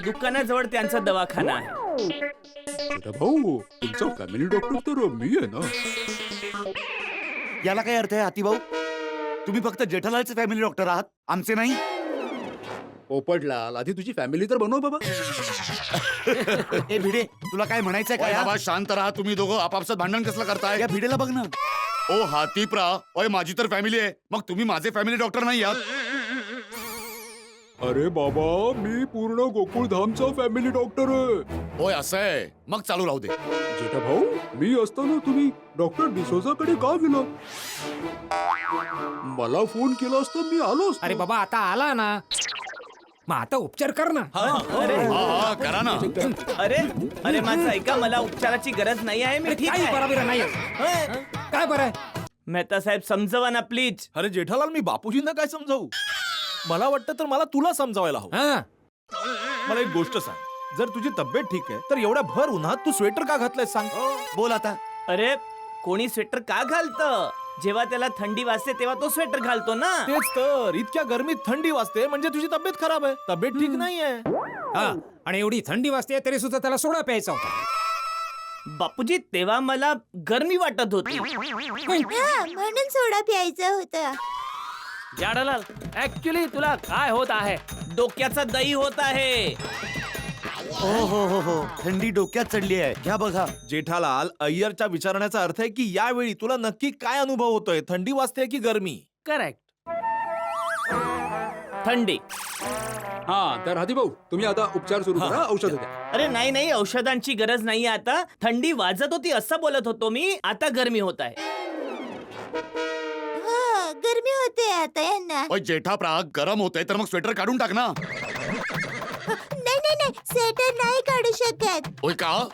दुकानाजवळ त्यांचा दवाखाना आहे. जेठाभाऊ, तुमचा फॅमिली डॉक्टर तर मी आहे ना. याला काय अर्थ आहे हाती भाऊ? तुम्ही फक्त जेठालालचे फॅमिली डॉक्टर आहात, आमचे नाही. पोपटलाल आधी तुझी फॅमिली तर बनव बाबा. ए भिडे तुला काय म्हणायचंय ओय काय बाबा शांत राहा तुम्ही दोघं आपापसात भांडण कसलं करताय या भिडेला बघ ना. ओ हातीप्रा ओय माझी तर फॅमिली आहे मग तुम्ही माझे फॅमिली डॉक्टर नाही आहात. अरे बाबा मी पूर्ण गोकुळधामचा फॅमिली डॉक्टर आहे. ओय असं आहे मग चालू राहू दे. जेठा भाऊ मी असताना तुम्ही डॉक्टर डिसोजाकडे का गेला? मला फोन केला असता मी आलो असतो. अरे बाबा आता आला ना, मग आता उपचार कर ना. अरे हा करा ना. अरे अरे माझं ऐका, मला उपचाराची गरज नाही आहे, मी ठीक काही आहे. बरोबर नाही काय बरं आहे? मेहता साहेब समजवा ना प्लीज. अरे जेठालाल मी बापूजींना काय समजावू? मला वाटतं तर मला तुला समजावायला हवं. हा मला एक गोष्ट सांग, जर तुझी तब्येत ठीक आहे तर एवढ्या भर उन्हात तू स्वेटर का घातलंय सांग. बोल आता. अरे कोणी स्वेटर का घालतं? जेव्हा त्याला थंडी वाजते तेव्हा तो स्वेटर घालतो ना. तेच तर, इतक्या गरमीत थंडी वाजते म्हणजे तुझी तब्येत खराब आहे, तब्येत ठीक नाहीये. हा आणि एवढी थंडी वाजते तरी सुद्धा त्याला सोडा प्यायचा होता. बापूजी तेव्हा मला गरमी वाटत होती. म्हणून सोडा प्यायचा होता. जेठालाल ऍक्च्युली तुला काय होत आहे? डोक्याचा दही होत आहे. हो थंडी डोक्यात चढली आहे. घ्या बघा. जेठालाल अय्यरच्या विचारण्याचा अर्थ आहे की यावेळी तुला नक्की काय अनुभव होतोय, थंडी वाजते की गरमी? करेक्ट. थंडी. हा तर हाती भाऊ तुम्ही आता उपचार सुरू करा, औषध द्या. अरे नाही नाही, औषधांची गरज नाहीये आता. थंडी वाजत होती असं बोलत होतो मी, आता गरमी होत आहे. हा गरमी होते आता यांना. ओय जेठाप्रा गरम होतंय तर मग स्वेटर काढून टाक ना. नाही नाही नाही, स्वेटर नाही काढू शकत. ओय का?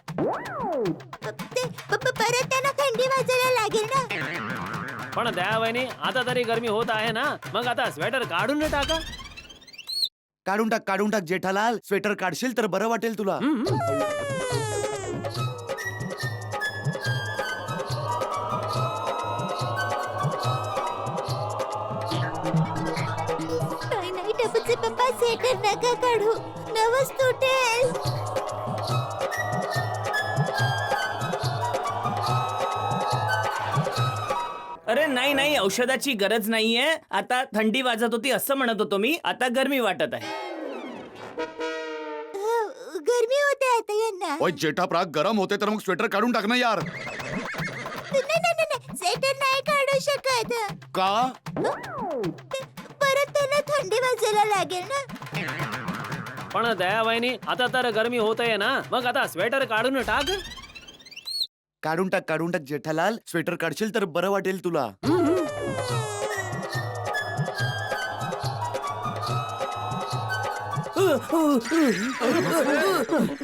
ते परत त्यांना थंडी वाजायला लागेल ना. पण दयावहिनी आता तरी गरमी होत आहे ना, मग आता स्वेटर काढून टाका. काढून टाक जेठालाल. स्वेटर काढशील तर बरं वाटेल तुला. नाही नाही टपूचे पप्पा, स्वेटर नका काढू, नवस तुटेल. अरे नाही नाही, औषधाची गरज नाहीये. आता थंडी वाजत होती असं म्हणत होतो मी, आता गरमी वाटत आहे. गरमी होते आता यांना. ओय जेठाप्रा गरम होते तर मग स्वेटर काढून टाक ना यार. नाही नाही नाही, स्वेटर नाही काढू शकत. का? परत त्यांना थंडी वाजायला लागेल ना. पण दयावहिनी आता तर गरमी होत आहे ना, मग आता स्वेटर काढून टाक. काढून टाक जेठालाल. स्वेटर काढशील तर बरं वाटेल तुला.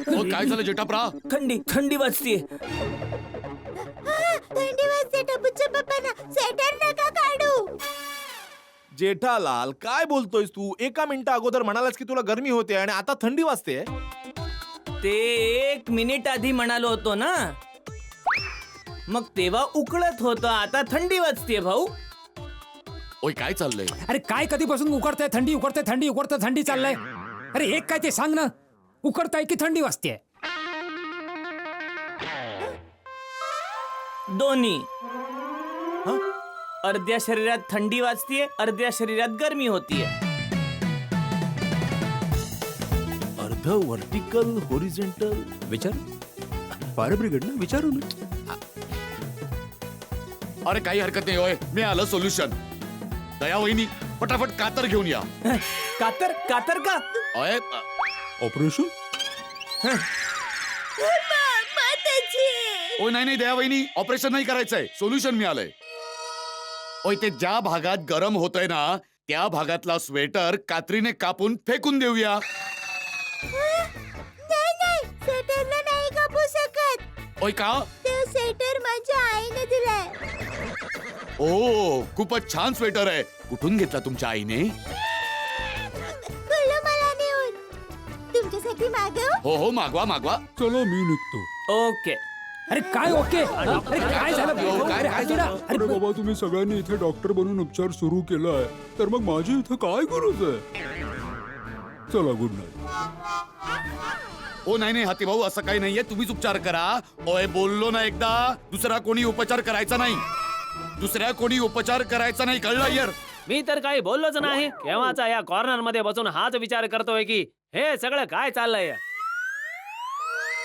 ओ काय झालं जेठाप्रा? थंडी वाजतीये. थंडी वाजते टपूच्या पप्पांना, स्वेटर नका काढू. जेठालाल काय बोलतोयस तू? एका मिनिटा अगोदर म्हणालास की तुला गरमी होते आणि आता थंडी वाजते. ते 1 मिनिट आधी म्हणालो होतो ना, मग तेव्हा उकळत होतं, आता थंडी वाजतीये भाऊ. ओय काय चाललंय? अरे काय कधीपासून उकडतंय थंडी, उकडतंय थंडी, उकडतंय थंडी चाललंय? अरे एक काय ते सांग ना, उकडताय की थंडी वाजते? दोन्ही. अर्ध्या शरीरात थंडी वाजतीये, अर्ध्या शरीरात गरमी होतीये. अर्ध व्हर्टिकल होरिझोंटल. विचार फायर ब्रिगेड ना, विचारू ना. अरे काही हरकत नाही. ओय मी आलं सोल्युशन. दया वहिनी फटाफट कातर घेऊन या. कातर का? ओय ऑपरेशन. ओय नाही दया वहिनी, ऑपरेशन नाही करायचंय, सोल्युशन मिळालंय. ओय ते ज्या भागात गरम होतंय ना त्या भागातला स्वेटर कात्रीने कापून फेकून देऊया. नाही नाही, स्वेटरला नाही कापू शकत. ओय का? ते स्वेटर माझ्या आईने दिलाय. ओ खूपच छान स्वेटर आहे. कुठून घेतला तुमच्या आईने? कुल्लू मला नेऊन. तुमच्यासाठी मागव. हो मागवा. चला मी निघतो. ओके. अरे काय ओके? अरे काय झालं? अरे हात जोडा. अरे बाबा तुम्ही सगळ्यांनी इथे डॉक्टर बनून उपचार सुरू केलाय तर मग माझी इथे काय गरज आहे? चला गुड नाईट. ओ नाही हाती भाऊ, असं काही नाहीये, तुम्हीच उपचार करा. ओय बोललो ना एकदा, दुसरा कोणी उपचार करायचा नाही. कळलं यार? मी तर काही बोललोच नाही. केव्हाचा या कॉर्नर मध्ये बसून हाच विचार करतोय की हे सगळं काय चाललंय.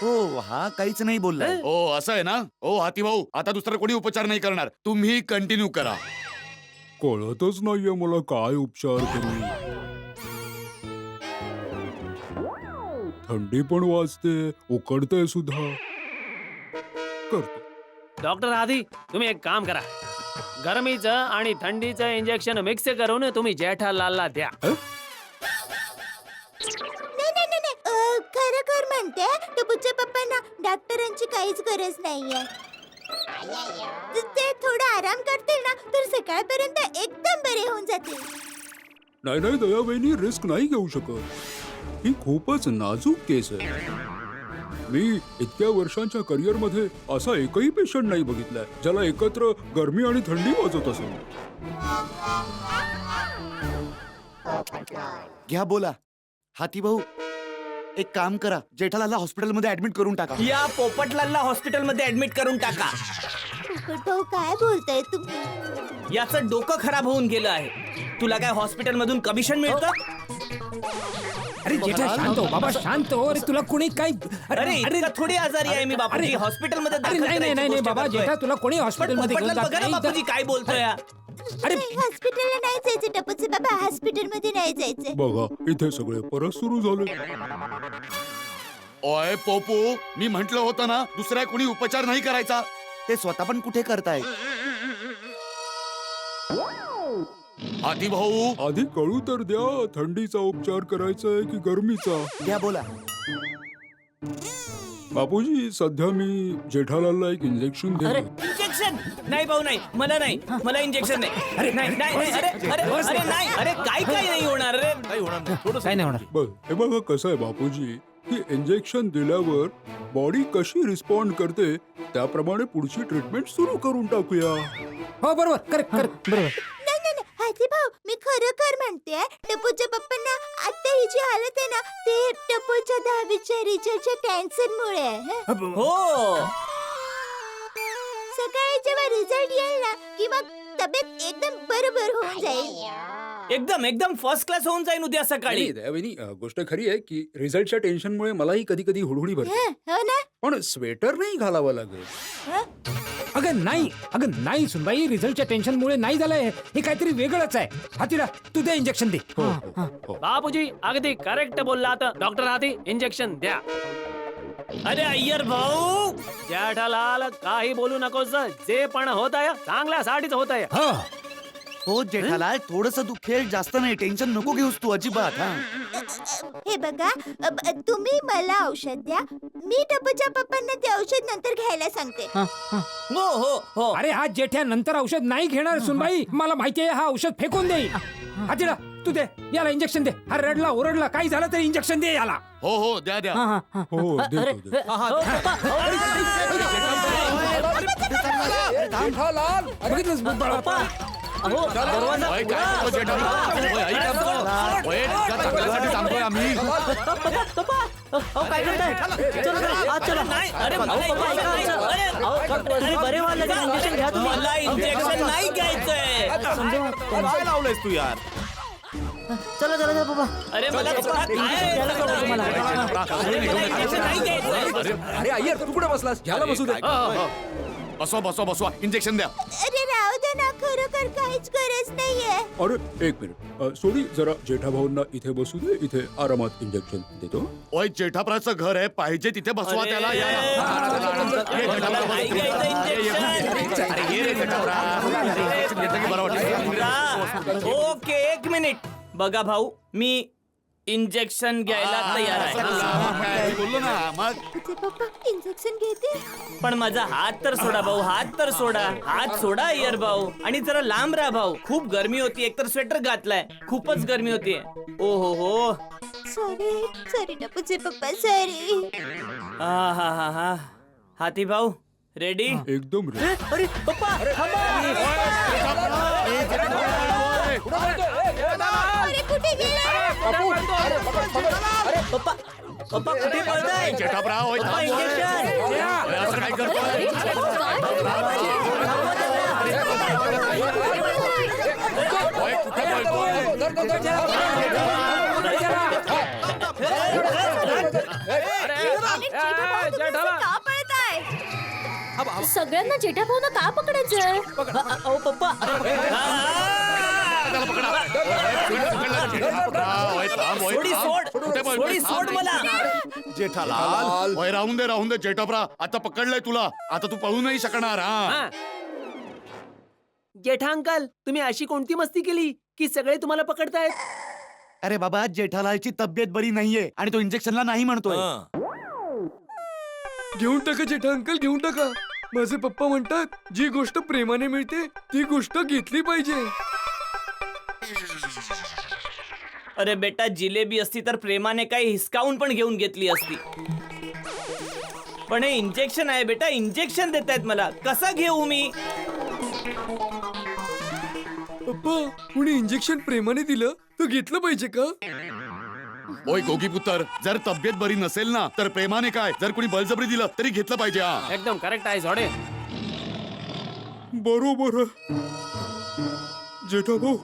हो हा काहीच नाही बोललाय. ओ असं आहे ना. ओ हाती भाऊ, आता दुसरा कोणी उपचार नाही करणार, तुम्ही कंटिन्यू करा. कळतच नाहीये मला काय उपचार करू. थंडी पण वाजते, उकडते सुद्धा. करतो. डॉक्टर आधी तुम्ही एक काम करा. गरमीचं आणि थंडीचं इंजेक्शन मिक्स करून तुम्ही जेठालालला द्या. नाही, खरं म्हणते टपूच्या पप्पांना डॉक्टरांची काहीच गरज नाहीये. ते थोडा आराम करतील ना तर सकाळपर्यंत एकदम बरे होऊन जातील. नाही नाही दयाबाईंनी रिस्क नाही घेऊ शकत. ही खूपच नाजूक केस आहे. मी इतक्या वर्षांच्या करिअर मध्ये असा एकही पेशंट नाही बघितलाय ज्याला एकत्र गरमी आणि थंडी वाजत असेल. घ्या बोला. हाती भाऊ एक काम करा, जेठालालला हॉस्पिटलमध्ये ऍडमिट करून टाका. या पोपटलालला हॉस्पिटलमध्ये ऍडमिट करून टाका. भाऊ काय बोलताय तुम्ही? याचं डोकं खराब होऊन गेलं आहे. तुला काय हॉस्पिटल मधून कमिशन मिळतं? अरे जेठा शांत हो बाबा, शांत हो. अरे तुला कोणी काय अरे इतका थोडी आजारी आहे मी बापूजी. अरे, हॉस्पिटल मध्ये अरे नाही बाबा, जेठा तुला कोणी हॉस्पिटल मध्ये घेऊन जात नाही. बापूजी काय बोलतोय? अरे हॉस्पिटलला नाही जायचं टपूचे बाबा, हॉस्पिटल मध्ये नाही जायचं. बघा इथे सगळे परत सुरू झाले. ओय पोपू, मी म्हंटल होतं ना दुसरा कोणी उपचार नाही करायचा. ते स्वतः पण कुठे करताय. हाती भाऊ, आधी कळू तर द्या, थंडीचा उपचार करायचा आहे की गरमीचा. घ्या बोला. बापूजी सध्या मी जेठालालला एक इंजेक्शन देतो. इंजेक्शन नाही भाऊ, नाही मला नाही, मला इंजेक्शन नाही. अरे नाही नाही नाही, अरे अरे अरे नाही, अरे काय काय नाही होणार रे. काही होणार नाही. थोडंसं काय नाही होणार. बघ हे बघा कसं आहे बापूजी, की इंजेक्शन दिल्यावर बॉडी कशी रिस्पॉन्ड करते त्याप्रमाणे पुढची ट्रीटमेंट सुरू करून टाकूया. हो बरोबर, करेक्ट बरोबर. नाही हाती भाऊ, मी खरं म्हणते टपूच्या पप्पांना आता ही जी हालत आहे ना ते टपूच्या 10वीच्या रिझल्टच्या टेन्शन मुळे आहे. हो सकाळी जेव्हा रिझल्ट येईल ना की मग तब्येत एकदम बरोबर होऊन जाईल. एकदम एकदम फर्स्ट क्लास होऊन जाईन उद्या सकाळी. दयाविनी गोष्ट खरी आहे की रिझल्टच्या टेन्शनमुळे मलाही कधी कधी हुडहुडी भरते. हो ना. पण स्वेटर नाही घालावं लागेल. अगं नाही सुनबाई, रिझल्टच्या टेन्शनमुळे नाही झालंय. हे काहीतरी वेगळंच आहे. हातीला तू दे इंजेक्शन दे. बापूजी अगदी करेक्ट बोलला. डॉक्टर हाती इंजेक्शन द्या. अरे अय्यर भाऊ, जेठालाल काही बोलू नकोस. जे पण होत आहे चांगल्यासाठीच होत आहे. हो जेठालाल, थोडस दुखेल, जास्त नाही. टेन्शन नको घेऊस तू अजिबात. हा हे बघा, तुम्ही मला औषध द्या, मी टपूच्या पप्पांना ते औषध नंतर घ्यायला सांगते. हो हो हो. अरे हा जेठ्या नंतर औषध नाही घेणार सुनबाई. मला माहितीये हा औषध फेकून देईल. हातीला तू दे, याला इंजेक्शन दे. हा रडला ओरडला काही झालं तरी इंजेक्शन दे याला. हो हो द्या द्या. हो देतो. बघितलंस बाळा? ओय, काय करतो जेठालाल? ओय, ऐक आमचं. ओय, तुझ्या चांगल्यासाठी सांगतोय आम्ही. काय करताय? चला चला. नाही, अरे मला इंजेक्शन नाही. अरे बरे व्हायला लागेल, इंजेक्शन घ्या तुम्ही. मला इंजेक्शन नाही घ्यायचंय. काय लावलंयस तू यार. चला चला बाबा. अरे मला थोडा काय घ्यायला सोडा तुम्हाला. इंजेक्शन नाही घ्यायचंय. अरे अय्यर तू कुठे बसलास? घ्यायला बसू दे. बसवा इंजेक्शन द्या. अरे राहू दे ना, खरोखर काहीच गरज नाहीये. अरे एक मिनिट सोडी, जरा जेठाभाऊंना इथे बसू दे. इथे आरामात इंजेक्शन देतो. ओय जेठाप्राचं घर आहे, पाहिजे तिथे बसवा अरे, त्याला. या ना. ये जेठाप्रा, नाही घ्यायचं इंजेक्शन. अरे, ये रे जेठाप्रा. इंजेक्शन घेतलं की बरं वाटतं. ओके एक मिनिट. बघा भाऊ, मी इंजेक्शन घ्यायला तयार आहे. काय बोललो ना मग. तुझे पप्पा इंजेक्शन घेते. पण माझा हात तर सोडा भाऊ, हात तर सोडा. हात सोडा अय्यर भाऊ. आणि जरा लांब राहा भाऊ. खूप गरमी होती, एकतर स्वेटर घातलाय. खूपच गरमी होतीये. ओ हो. सॉरी टपूचे पप्पा, सॉरी. हा. हाती भाऊ रेडी? एकदम रे. अरे पप्पा अरे कुठे गेला? पप्पा कुठे पळताय? जेठाप्रा, ओय, पप्पा इंजेक्शन. ओय, असं काय करतोय? ओय, का पळताय? सगळ्यांना जेठा भाऊना का पकडायचंय? अहो पप्पा सोड मला. जेठालाल ओय, राहून दे जेठाप्रा, आता पकडलंय तुला, आता तू पळू नाही शकणार. हा जेठा अंकल, तुम्ही अशी कोणती मस्ती केली की सगळे तुम्हाला पकडतायत? अरे बाबा, जेठालालची तब्येत बरी नाहीये आणि तो इंजेक्शनला नाही म्हणतोय. घेऊन टाका जेठा अंकल, घेऊन टाका. माझे पप्पा म्हणतात जी गोष्ट प्रेमाने मिळते ती गोष्ट घेतली पाहिजे. अरे बेटा, जिलेबी असती तर प्रेमाने काही हिसकावून पण घेऊन घेतली असती. पण हे इंजेक्शन आहे बेटा, इंजेक्शन देतायत मला, कसा घेऊ मी? पप्पा, कुणी इंजेक्शन प्रेमाने दिलं तर घेतलं पाहिजे का? ओय गोगी पुत्र, जर तब्येत बरी नसेल ना तर प्रेमाने काय, जर कुणी बळजबरी दिलं तरी घेतलं पाहिजे. हा एकदम करेक्ट आहे झोडे. बरोबर. जेठा भाऊ,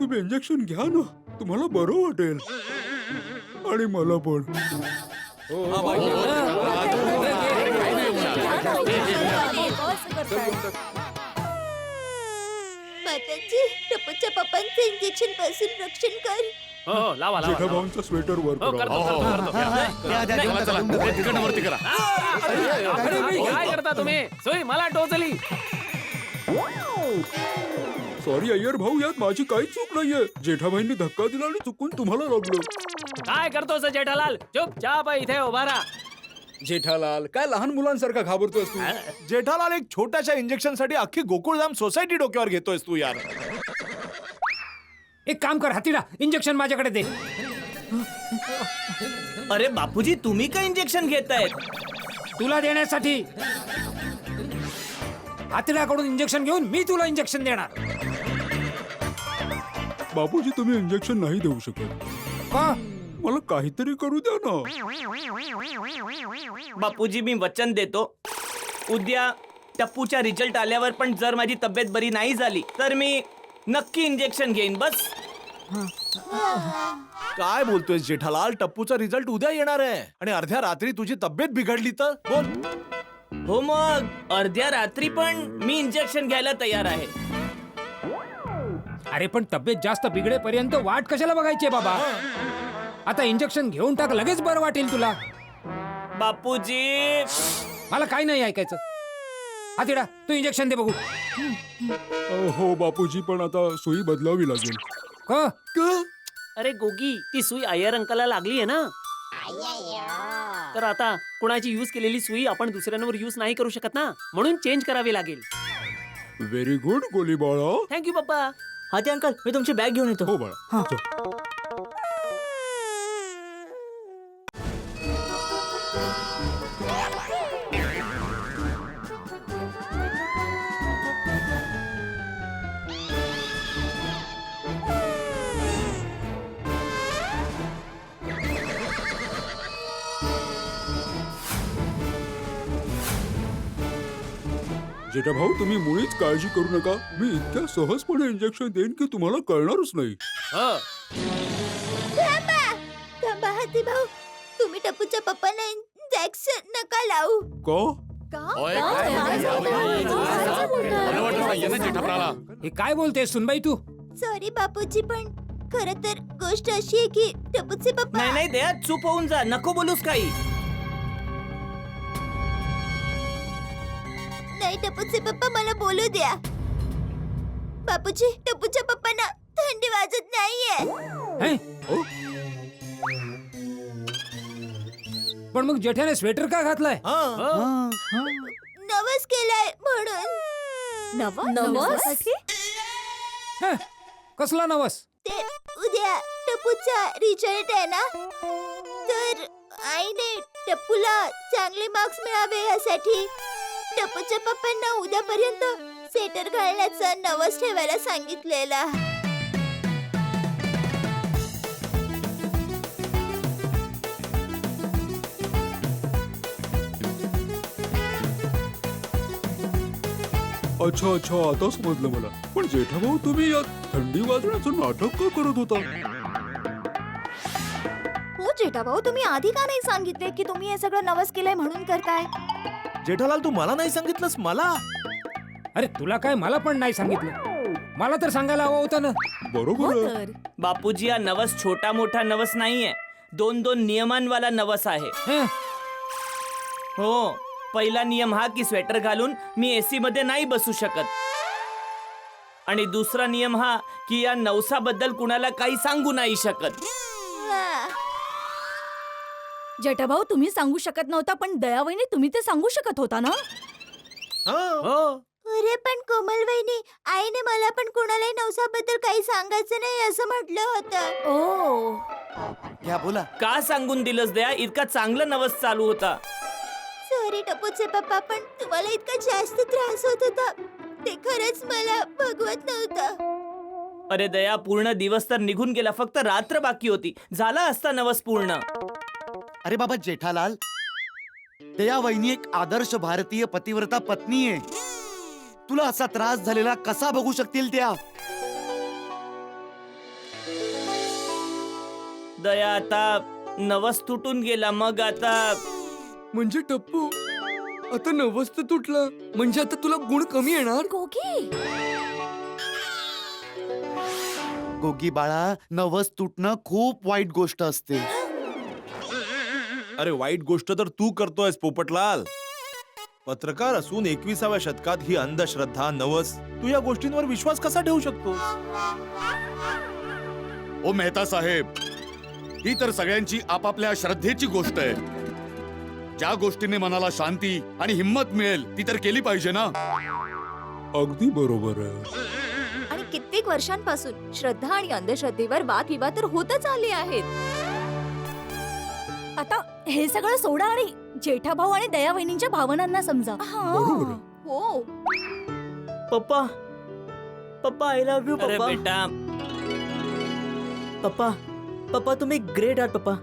तुम्ही इंजेक्शन घ्या ना, तुम्हाला बरं वाटेल. आणि मला पण. माताजी, टपूच्या पप्पांचं इंजेक्शन पासून रक्षण कर. हो लावा जेठा भाऊंचा स्वेटर वर हो, करा. करतो. तिकडनं वरती करा. अरे, काय करता तुम्ही? सोय मला टोचली. सॉरी अय्यर भाऊ, यात माझी काहीच चूक नाहीये. जेठाभाईंनी धक्का दिला आणि चुकून तुम्हाला लागलो. काय करतोस जेठालाल? चुपचाप इथे उभा राहा. जेठालाल, काय लहान मुलांसारखा घाबरतोस तू? जेठालाल, एक छोट्याशा इंजेक्शन साठी अख्खी गोकुळधाम सोसायटी डोक्यावर घेतोयस तू यार. एक काम कर हातीडा, इंजेक्शन माझ्याकडे दे. अरे बापूजी, तुम्ही काय इंजेक्शन घेतायत? तुला देण्यासाठी. हातीडाकडून इंजेक्शन घेऊन मी तुला इंजेक्शन देणार. बापूजी, तुम्ही इंजेक्शन नाही देऊ शकत. का? मला काहीतरी करू द्या ना. बापूजी, मी वचन देतो, उद्या टप्पूच्या रिझल्ट आल्यावर पण जर माझी तब्येत बरी नाही झाली तर मी नक्की इंजेक्शन घेईन. बस. काय बोलतोयस जेठालाल? टप्पूचा रिझल्ट उद्या येणार आहे आणि अर्ध्या रात्री तुझी तब्येत बिघडली तर बोल. हो, मग अर्ध्या रात्री पण मी इंजेक्शन घ्यायला तयार आहे. अरे पण तब्येत जास्त बिघडेपर्यंत वाट कशाला बघायची बाबा? आता इंजेक्शन घेऊन टाक, लगेच बरं वाटेल तुला. बापूजी, मला काही नाही ऐकायचं. हातीडा, तू इंजेक्शन दे बघू. हो बापूजी, पण आता सुई बदलावी लागेल. का? अरे गोगी, ती सुई अय्यर अंकलला लागली आहे ना, तर आता कुणाची यूज केलेली सुई आपण दुसऱ्यांवर यूज नाही करू शकत ना, म्हणून चेंज करावी लागेल. व्हेरी गुड गोली बाळा. थँक्यू पप्पा. हाती अंकल, मी तुमची बॅग घेऊन येतो. हो बाळा. चल. जेठा भाऊ, तुम्ही मुळीच काळजी करू नका. मी इतक्या सहजपणे इंजेक्शन देईन की तुम्हाला कळणारच नाही. हो, थांबा हाती भाऊ, तुम्ही टपूच्या पप्पांना इंजेक्शन नका लावू. का? ओय, काय मला वाटलं नाहीये ना जेठाप्राला. हे काय बोलते सुनबाई तू? सॉरी बापूजी, पण खरं तर गोष्ट अशी आहे की टपूचे पप्पा. नाही नाही दया, चूप होऊन जा, नको बोलूस काही. नाही, टपूचे पप्पा मला बोलू द्या. बापूजी, टपूच्या पप्पांना थंडी वाजत नाहीये. हैं? पण मग जेठाने स्वेटर का घातलाय? नवस केलाय म्हणून. नवस? हैं? कसला नवस? ते उद्या टपूचा रिझल्ट आहे ना, तर आईने टपूला चांगले मार्क्स मिळावे यासाठी टपूच्या पप्पांना उद्यापर्यंत स्वेटर घालण्याचा नवस ठेवायला सांगितलेला. अच्छा, आता समजलं मला. पण जेठाभाऊ तुम्ही या थंडी वाजण्याचं नाटक का करत होता? हो जेठाभाऊ, तुम्ही आधी का नाही सांगितले की तुम्ही हे सगळं नवस केलंय म्हणून करताय? जेठालाल तू मला नाही सांगितलंस मला? अरे तुला काय, मला पण नाही सांगितलं. मला तर सांगायला हवं होतं ना. बरोबर हो आहे. तर बापूजी, हा नवस छोटा मोठा नवस नाहीये, 2-2 नियमांवाला नवस आहे. हं? हो, पहिला नियम हा की स्वेटर घालून मी एसी मध्ये नाही बसू शकत. आणि दुसरा नियम हा की या नवसाबद्दल कुणाला काही सांगू नाही शकत. जेठाभाऊ, तुम्ही सांगू शकत नव्हता, पण दयावहिनी तुम्ही ते सांगू शकत होता ना? हो, अरे पण कोमल वहिनी, आईने मला पण कोणालाही नवसाबद्दल काही सांगायचं नाही असं म्हटलं होतं. ओ, घ्या बोला. का सांगून दिलंस दया? इतका चांगला नवस चालू होता. सॉरी टपूचे पप्पा, पण तुम्हाला इतका जास्त त्रास होत होता ते खरंच मला भगवत नव्हतं. अरे दया, पूर्ण दिवस तर निघून गेला, फक्त रात्र बाकी होती. झाला असता नवस पूर्ण. अरे बाबा जेठालाल, दया वहिनी एक आदर्श भारतीय पतिव्रता पत्नी आहे. तुला असा त्रास झालेला कसा बघू शकतील त्या? दया, आता नवस तुटून गेला, मग आता म्हणजे टप्पू, आता नवस तर तुटला, म्हणजे आता तुला गुण कमी येणार? गोगी, गोगी बाळा, नवस तुटणं खूप वाईट गोष्ट असते. अरे वाईट गोष्ट तर तू करतोयस पोपटलाल. पत्रकार असून 21व्या शतकात ही अंधश्रद्धा, नवस, तू या गोष्टींवर विश्वास कसा ठेवू शकतो? ओ मेहता साहेब, ही तर सगळ्यांची आपापल्या श्रद्धेची गोष्ट आहे. ज्या गोष्टीने मनाला शांती आणि हिंमत मिळेल ती तर केली पाहिजे ना. अगदी बरोबर आहे. आणि कित्येक वर्षांपासून श्रद्धा आणि अंधश्रद्धेवर वादविवाद तर होतच आले आहेत. आता हे सगळं सोडा आणि जेठाभाऊ आणि दयावहिनींच्या भावनांना समजा. बरोबर. हो, पप्पा, पप्पा आय लव्ह यू अरे पप्पा. बेटा, पप्पा, पप्पा तुम्ही ग्रेट आहात पप्पा.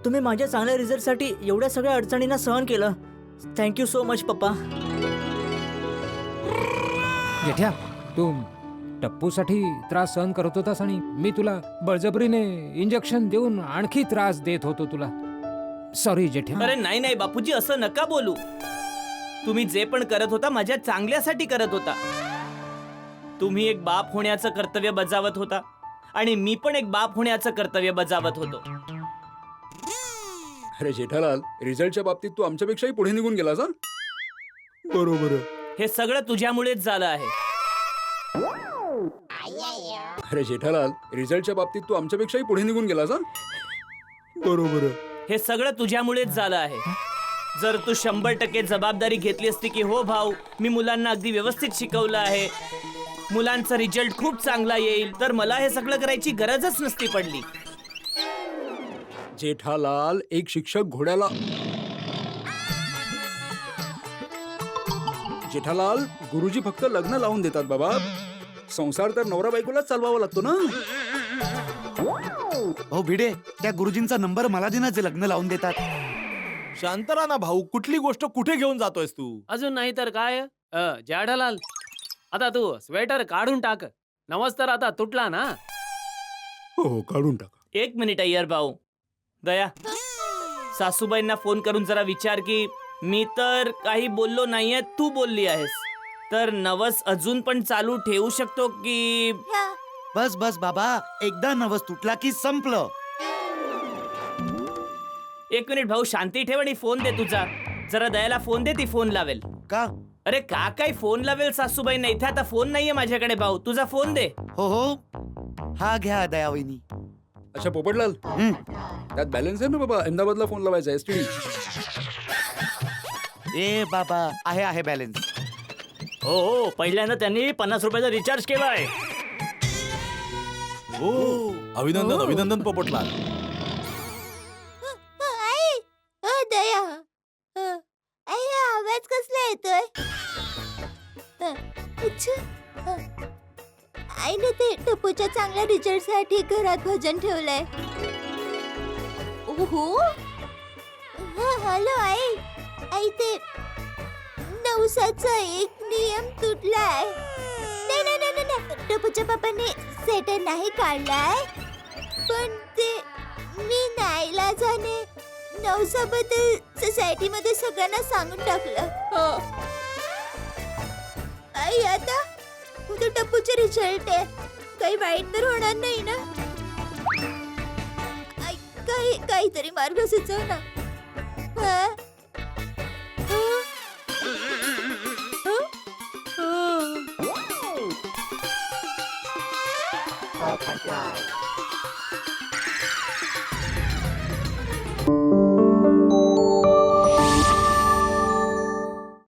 तुम्ही माझ्या चांगल्या रिझल्टसाठी एवढ्या सगळ्या अडचणींना सहन केलं. थँक्यू सो मच पप्पा. जेठ्या, तू टप्पूसाठी त्रास सहन करत होतास आणि मी तुला बळजबरीने इंजेक्शन देऊन आणखी त्रास देत होतो तुला. सॉरी जेठ्या. अरे नाही नाही बापूजी, असं नका बोलू. तुम्ही जे पण करत होता माझ्या चांगल्यासाठी करत होता. तुम्ही एक बाप होण्याचं कर्तव्य बजावत होता आणि मी पण एक बाप होण्याचं कर्तव्य बजावत होतो. अरे जेठालाल, रिझल्टच्या बाबतीत तू आमच्यापेक्षाही पुढे निघून गेलास हा? बरोबर आहे. हे सगळं तुझ्यामुळेच झालं आहे. अरे जेठालाल, रिझल्टच्या बाबतीत तू आमच्यापेक्षाही पुढे निघून गेलास हा? बरोबर आहे. हे सगळं तुझ्यामुळेच झालं आहे. जर तू 100% जबाबदारी घेतली असती की हो भाऊ, मी मुलांना अगदी व्यवस्थित शिकवलं आहे, मुलांचा रिझल्ट खूप चांगला येईल, तर मला हे सगळं करायची गरजच नसती पडली. जेठालाल, एक शिक्षक घोड्याला जेठालाल, गुरुजी फक्त लग्न लावून देतात बाबा. संसार तर नवरा बायकोलाच चालवावा लागतो ना. हो भिडे, त्या गुरुजींचा नंबर मला दे ना, जे लग्न लावून देतात. शांत राहा ना भाऊ, कुठली गोष्ट कुठे घेऊन जातोयस तू? अजून नाही तर काय. जाडलाल, आता तू स्वेटर काढून टाक. नवस तर आता तुटला ना. हो, काढून टाका. 1 मिनिट अय्यर भाऊ. दया, सासूबाईंना फोन करून जरा विचार की मी तर काही बोललो नाहीये, तू बोलली आहेस, तर नवस अजून पण चालू ठेवू शकतो की? बस बस बाबा, एकदा नवस तुटला की संपलं. 1 मिनिट भाऊ, शांती ठेव आणि फोन दे तुझा. जरा दयाला फोन दे, ती फोन लावेल. का? अरे का काय फोन लावेल सासूबाईंना? इथे आता फोन नाहीये माझ्याकडे भाऊ, तुझा फोन दे. हो हो, हा घ्या दया वहिनी. अच्छा पोपटलाल, त्यात बॅलन्स आहे ना बाबा, अहमदाबादला फोन लावायचा STD. ए बाबा, आहे बॅलन्स. हो हो, पहिल्यांदा त्यांनी 50 रुपयाचा रिचार्ज केलाय. हो, अभिनंदन अभिनंदन पोपटलाल. आई, दया, आई, हा आवाज कसला येतोय? अच्छा, आईने ते टपूच्या चांगल्या रिझल्ट साठी घरात भजन ठेवलंय. ओहो, हॅलो आई. आई, ते नवसाचा एक नियम तुटलाय. नाही नाही नाही नाही, टपूच्या पप्पाने स्वेटर नाही काढलाय, पण ते मी नाईलाजाने नवसाबद्दल सोसायटी मध्ये सगळ्यांना सांगून टाकलं. आई आता उद्या टप्पूचे रिझल्ट आहे, काही वाईट तर होणार नाही ना? आई, काहीतरी मार्ग सुचव ना. हा? हा?